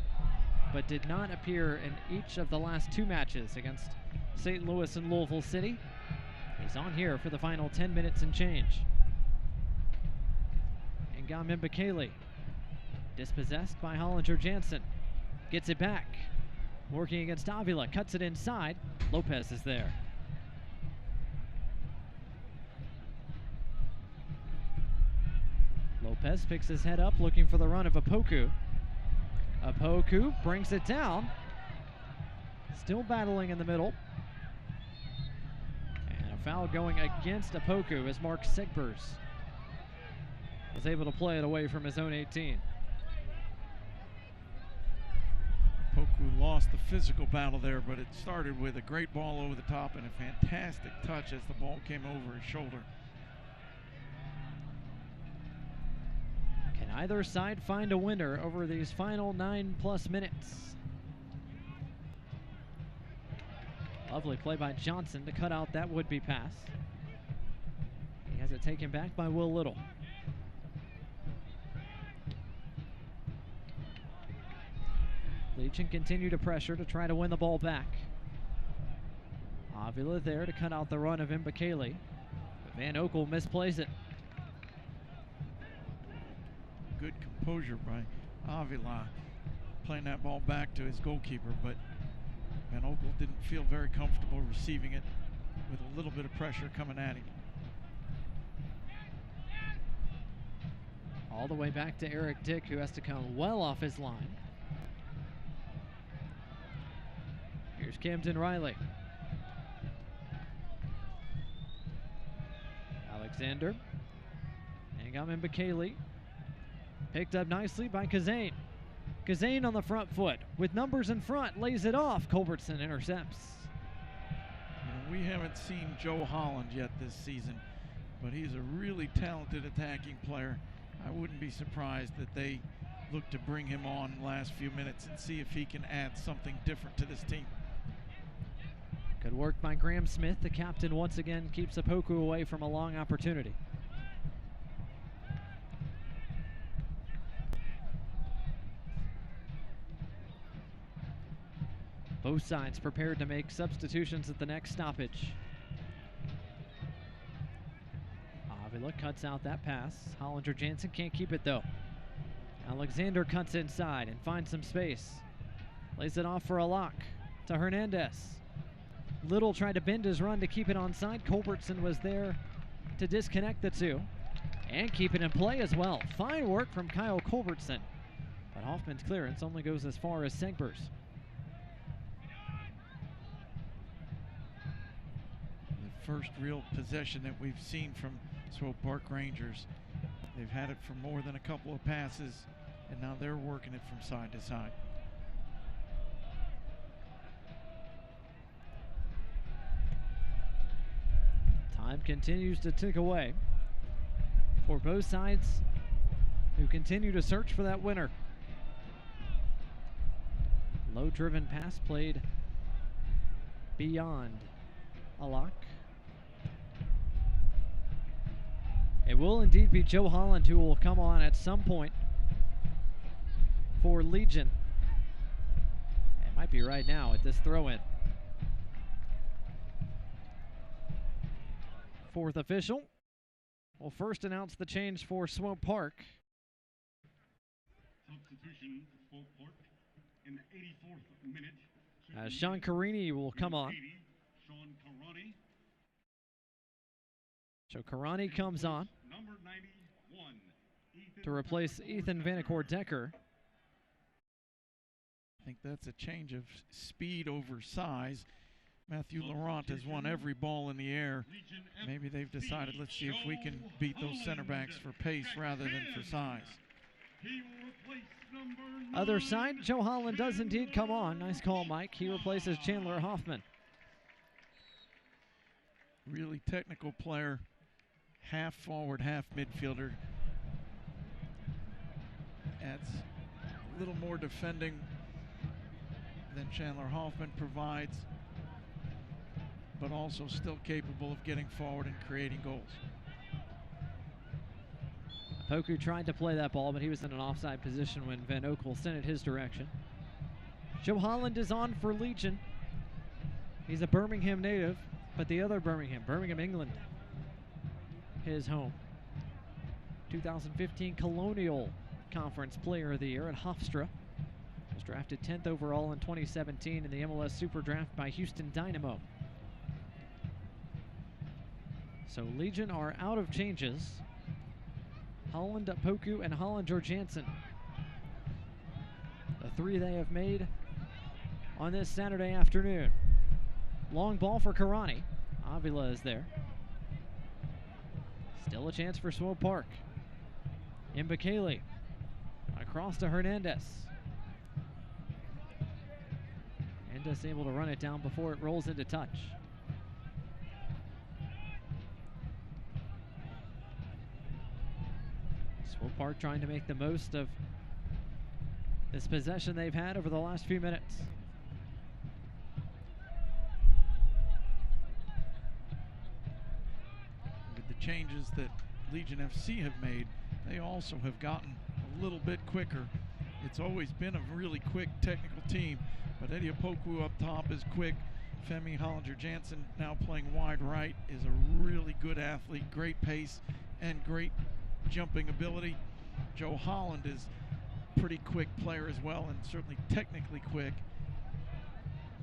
but did not appear in each of the last two matches against St. Louis and Louisville City. He's on here for the final 10 minutes and change. Ngam Mbakele, dispossessed by Hollinger-Jansen. Gets it back. Working against Avila, cuts it inside. Lopez is there. Lopez picks his head up, looking for the run of Apoku. Apoku brings it down. Still battling in the middle. And a foul going against Apoku as Mark Segbers was able to play it away from his own 18. Apoku lost the physical battle there, but it started with a great ball over the top and a fantastic touch as the ball came over his shoulder. Can either side find a winner over these final 9+ minutes? Lovely play by Johnson to cut out that would-be pass. He has it taken back by Will Little. Legion continue to pressure to try to win the ball back. Avila there to cut out the run of Mbakele. Van Oekel misplays it. Good composure by Avila, playing that ball back to his goalkeeper, but Van Oekel didn't feel very comfortable receiving it with a little bit of pressure coming at him. All the way back to Eric Dick, who has to come well off his line. Here's Camden Riley. Alexander. Ngam Mbakele. Picked up nicely by Kazane. Kazane on the front foot with numbers in front, lays it off. Culbertson intercepts. We haven't seen Joe Holland yet this season, but he's a really talented attacking player. I wouldn't be surprised that they look to bring him on the last few minutes and see if he can add something different to this team. Good work by Graham Smith. The captain once again keeps Apoku away from a long opportunity. Both sides prepared to make substitutions at the next stoppage. Avila cuts out that pass. Hollinger-Jansen can't keep it though. Alexander cuts inside and finds some space. Lays it off for a lock to Hernandez. Little tried to bend his run to keep it onside. Culbertson was there to disconnect the two and keep it in play as well. Fine work from Kyle Culbertson, but Hoffman's clearance only goes as far as Segbers. The first real possession that we've seen from Swope Park Rangers. They've had it for more than a couple of passes, and now they're working it from side to side. Time continues to tick away for both sides, who continue to search for that winner. Low-driven pass played beyond a lock. It will indeed be Joe Holland who will come on at some point for Legion. It might be right now at this throw-in. Fourth official will first announce the change for Swope Park. Substitution for Swope Park in the 84th minute. Sean Carini will come on. Sean Karani. So Karani comes on Number 91, Ethan to replace Ethan Vanacore-Decker. I think that's a change of speed over size. Matthew Laurent has won every ball in the air. Maybe they've decided, let's see if we can beat those center backs for pace rather than for size. Other side, Joe Holland does indeed come on. Nice call, Mike. He replaces Chandler Hoffman. Really technical player, half forward, half midfielder. Adds a little more defending than Chandler Hoffman provides, but also still capable of getting forward and creating goals. Poku tried to play that ball, but he was in an offside position when Van Oekel sent it his direction. Joe Holland is on for Legion. He's a Birmingham native, but the other Birmingham, England, his home. 2015 Colonial Conference Player of the Year at Hofstra. Was drafted 10th overall in 2017 in the MLS Super Draft by Houston Dynamo. So Legion are out of changes. Holland, Poku, and Hollinger-Jansen. The three they have made on this Saturday afternoon. Long ball for Karani. Avila is there. Still a chance for Swope Park. Mbakele. Across to Hernandez. Hernandez able to run it down before it rolls into touch. Swope Park trying to make the most of this possession they've had over the last few minutes. With the changes that Legion FC have made, they also have gotten a little bit quicker. It's always been a really quick technical team, but Eddie Opoku up top is quick. Femi Hollinger-Jansen, now playing wide right, is a really good athlete, great pace and great jumping ability. Joe Holland is a pretty quick player as well, and certainly technically quick.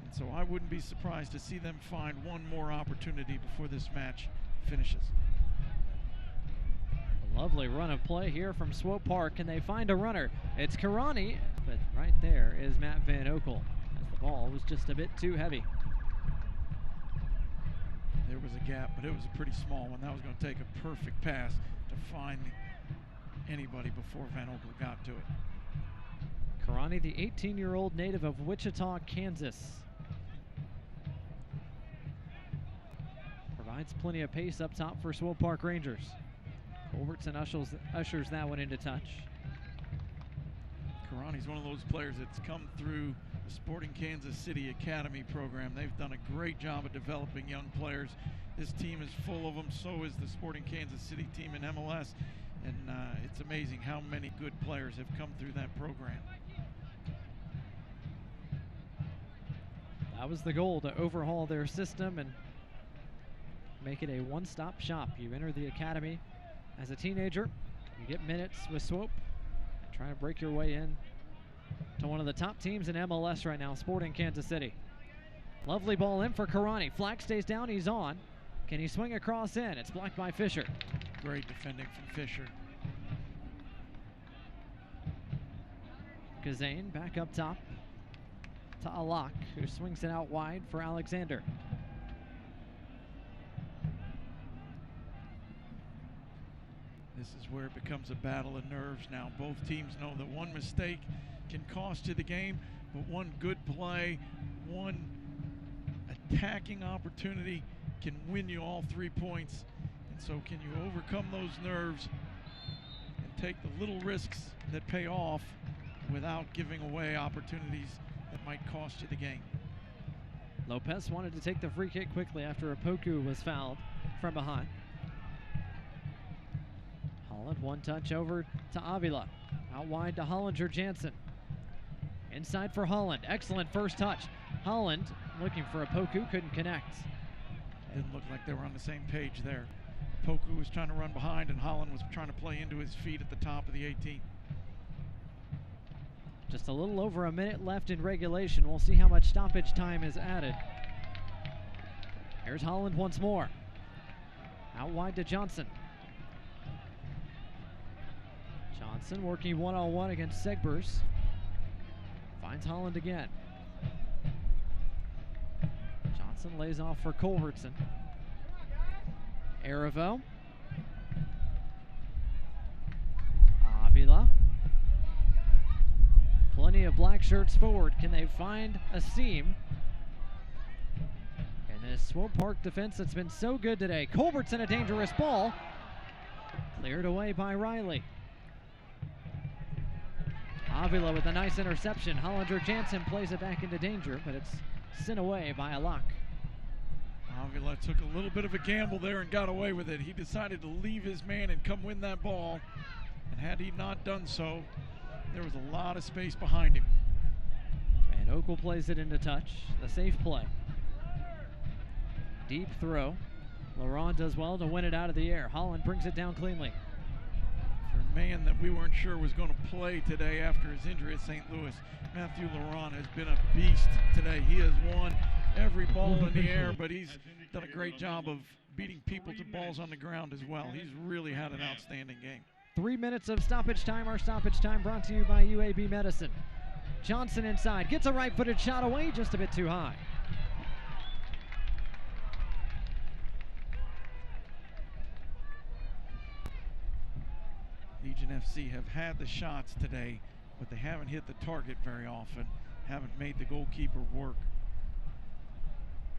And so I wouldn't be surprised to see them find one more opportunity before this match finishes. A lovely run of play here from Swope Park, and they find a runner. It's Karani, but right there is Matt Van Oekel, as the ball was just a bit too heavy. There was a gap, but it was a pretty small one. That was going to take a perfect pass to find anybody before Van Oekel got to it. Karani, the 18-year-old native of Wichita, Kansas. Provides plenty of pace up top for Swope Park Rangers. Culbertson ushers that one into touch. Karani's one of those players that's come through the Sporting Kansas City Academy program. They've done a great job of developing young players. This team is full of them. So is the Sporting Kansas City team in MLS. And it's amazing how many good players have come through that program. That was the goal, to overhaul their system and make it a one-stop shop. You enter the academy as a teenager, you get minutes with Swope, try to break your way in to one of the top teams in MLS right now, Sporting Kansas City. Lovely ball in for Karani. Flag stays down, he's on. Can he swing across in? It's blocked by Fisher. Great defending from Fisher. Kazane back up top to Alak, who swings it out wide for Alexander. This is where it becomes a battle of nerves now. Both teams know that one mistake can cost you the game, but one good play, one attacking opportunity can win you all 3 points. And so can you overcome those nerves and take the little risks that pay off without giving away opportunities that might cost you the game? Lopez wanted to take the free kick quickly after Opoku was fouled from behind. Holland, one touch over to Avila. Out wide to Hollinger Jansen. Inside for Holland. Excellent first touch. Holland looking for Opoku, couldn't connect. Didn't look like they were on the same page there. Opoku was trying to run behind and Holland was trying to play into his feet at the top of the 18. Just a little over a minute left in regulation. We'll see how much stoppage time is added. Here's Holland once more. Out wide to Johnson. Johnson working one-on-one against Segbers. Finds Holland again. Johnson lays off for Culbertson. Arivo. Avila. Plenty of black shirts forward. Can they find a seam? And this Swope Park defense that's been so good today. Culbertson, a dangerous ball. Cleared away by Riley. Avila with a nice interception. Hollinger Jansen plays it back into danger, but it's sent away by Alak. Avila took a little bit of a gamble there and got away with it. He decided to leave his man and come win that ball. And had he not done so, there was a lot of space behind him. Van Okel plays it into touch. The safe play. Deep throw. Laurent does well to win it out of the air. Holland brings it down cleanly. For a man that we weren't sure was going to play today after his injury at St. Louis, Matthew Laurent has been a beast today. He has won every ball in the air, but he's done a great job of beating people to balls on the ground as well. He's really had an outstanding game. 3 minutes of stoppage time. Our stoppage time brought to you by UAB Medicine. Johnson inside, gets a right-footed shot away, just a bit too high. Legion FC have had the shots today, but they haven't hit the target very often, haven't made the goalkeeper work.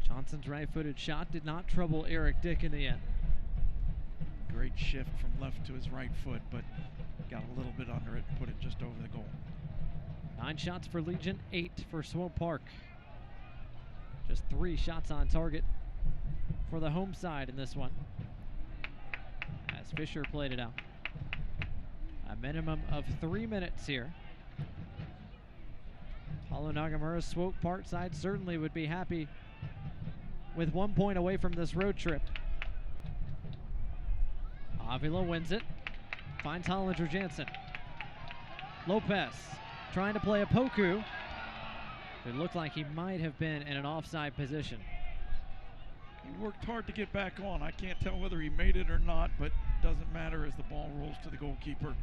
Johnson's right-footed shot did not trouble Eric Dick in the end. Great shift from left to his right foot, but got a little bit under it, put it just over the goal. 9 shots for Legion, 8 for Swope Park. Just 3 shots on target for the home side in this one, as Fisher played it out. A minimum of 3 minutes here. Paulo Nagamura's Swope Park side certainly would be happy with 1 point away from this road trip. Avila wins it, finds Hollinger Jansen. Lopez trying to play a Opoku. It looked like he might have been in an offside position. He worked hard to get back on. I can't tell whether he made it or not, but doesn't matter as the ball rolls to the goalkeeper.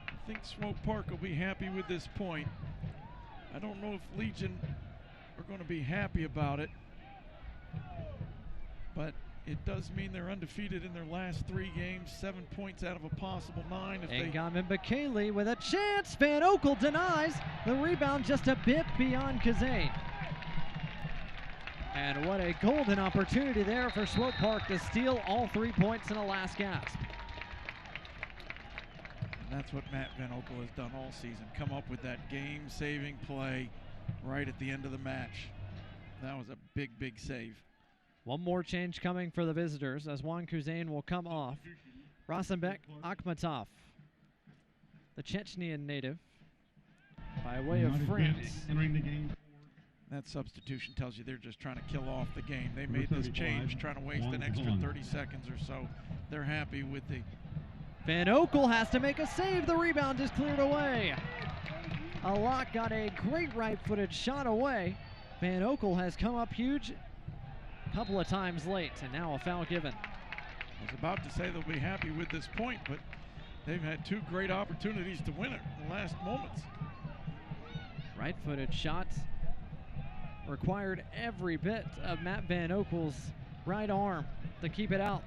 I think Swope Park will be happy with this point. I don't know if Legion are going to be happy about it, but it does mean they're undefeated in their last 3 games, 7 points out of a possible 9. Ngamen Bekele with a chance. Van Okel denies. The rebound just a bit beyond Kazane. And what a golden opportunity there for Swope Park to steal all 3 points in a last gasp. And that's what Matt Van Okel has done all season, come up with that game-saving play right at the end of the match. That was a big, big save. 1 more change coming for the visitors as Juan Kuzane will come off. Rasenbek Akhmatov, the Chechnyan native, by way of France. Entering the game. That substitution tells you they're just trying to kill off the game. They made this change trying to waste an extra 30 seconds or so. They're happy with the... Van Oekel has to make a save. The rebound is cleared away. Alak got a great right-footed shot away. Van Oekel has come up huge a couple of times late, and now a foul given. I was about to say they'll be happy with this point, but they've had two great opportunities to win it in the last moments. Right-footed shot required every bit of Matt Van Oekel's right arm to keep it out.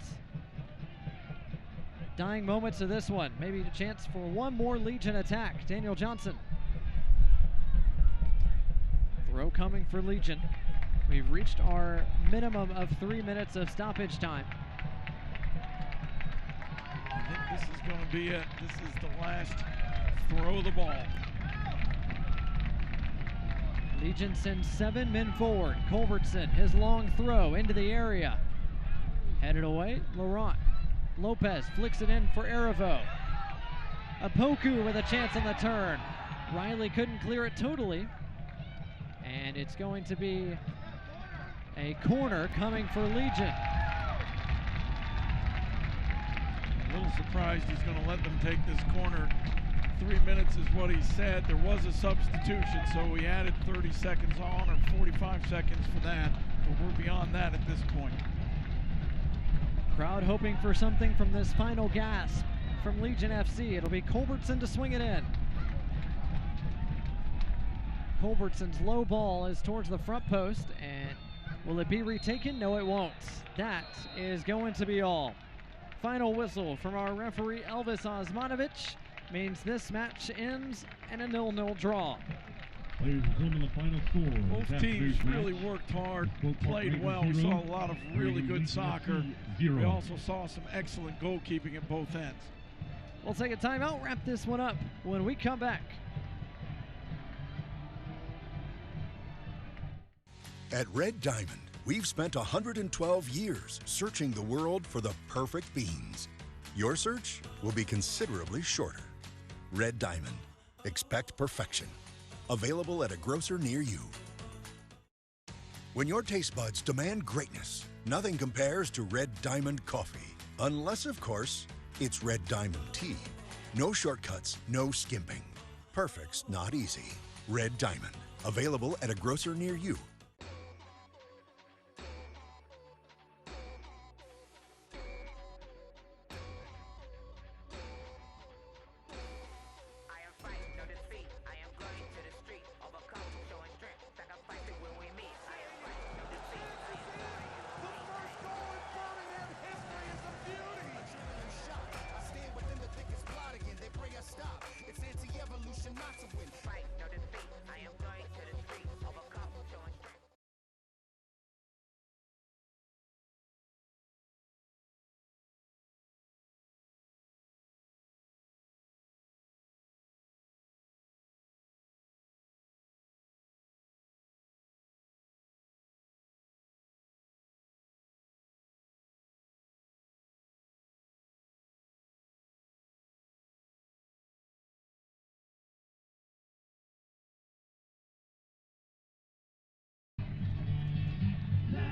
Dying moments of this one. Maybe a chance for one more Legion attack. Daniel Johnson. Throw coming for Legion. We've reached our minimum of 3 minutes of stoppage time. I think this is going to be it. This is the last throw of the ball. Legion sends 7 men forward. Culbertson, his long throw into the area. Headed away, Laurent. Lopez flicks it in for Erivo. Apoku with a chance on the turn. Riley couldn't clear it totally. And it's going to be a corner coming for Legion. A little surprised he's going to let them take this corner. 3 minutes is what he said. There was a substitution, so we added 30 seconds on, or 45 seconds for that, but we're beyond that at this point. Crowd hoping for something from this final gasp from Legion FC. It'll be Culbertson to swing it in. Culbertson's low ball is towards the front post, and will it be retaken? No, it won't. That is going to be all. Final whistle from our referee Elvis Osmanovic means this match ends in a 0-0 draw. Ladies and gentlemen, the final score. Both teams really worked hard, played well. We saw a lot of really good soccer. We also saw some excellent goalkeeping at both ends. We'll take a timeout, wrap this one up when we come back. At Red Diamond, we've spent 112 years searching the world for the perfect beans. Your search will be considerably shorter. Red Diamond. Expect perfection. Available at a grocer near you. When your taste buds demand greatness, nothing compares to Red Diamond coffee. Unless, of course, it's Red Diamond tea. No shortcuts, no skimping. Perfect's not easy. Red Diamond. Available at a grocer near you.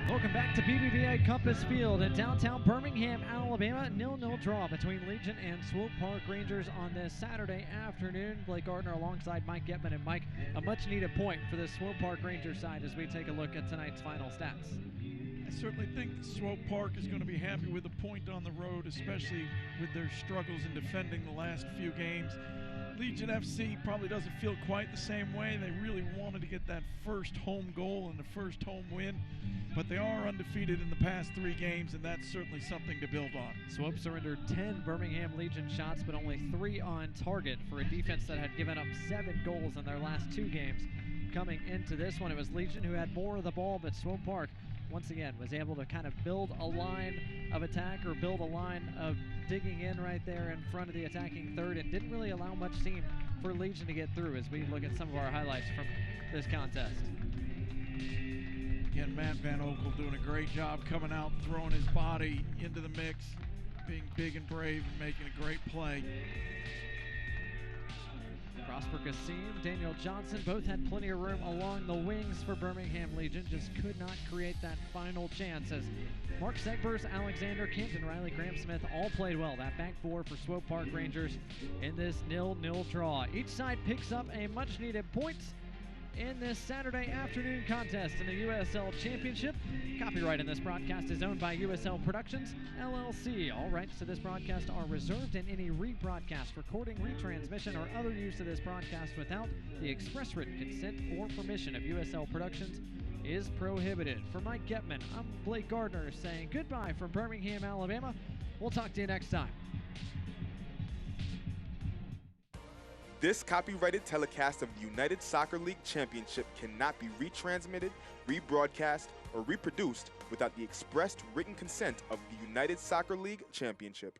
Welcome back to BBVA Compass Field in downtown Birmingham, Alabama. 0-0 draw between Legion and Swope Park Rangers on this Saturday afternoon. Blake Gardner alongside Mike Getman. And Mike, a much-needed point for the Swope Park Rangers side as we take a look at tonight's final stats. I certainly think Swope Park is going to be happy with a point on the road, especially with their struggles in defending the last few games. Legion FC probably doesn't feel quite the same way. They really wanted to get that first home goal and the first home win, but they are undefeated in the past 3 games, and that's certainly something to build on. Swope surrendered 10 Birmingham Legion shots, but only 3 on target for a defense that had given up 7 goals in their last 2 games. Coming into this one, it was Legion who had more of the ball, but Swope Park once again was able to kind of build a line of attack, or build a line of digging in right there in front of the attacking third, and didn't really allow much seam for Legion to get through as we look at some of our highlights from this contest. Again, Matt Van Oekel doing a great job coming out, throwing his body into the mix, being big and brave and making a great play. Prosper Kassim, Daniel Johnson both had plenty of room along the wings for Birmingham Legion, just could not create that final chance as Mark Segbers, Alexander Kent, and Riley Graham-Smith all played well. That back four for Swope Park Rangers in this 0-0 draw. Each side picks up a much-needed point in this Saturday afternoon contest in the USL Championship. Copyright in this broadcast is owned by USL Productions, LLC. All rights to this broadcast are reserved, and any rebroadcast, recording, retransmission, or other use of this broadcast without the express written consent or permission of USL Productions is prohibited. For Mike Getman, I'm Blake Gardner saying goodbye from Birmingham, Alabama. We'll talk to you next time. This copyrighted telecast of the United Soccer League Championship cannot be retransmitted, rebroadcast, or reproduced without the expressed written consent of the United Soccer League Championship.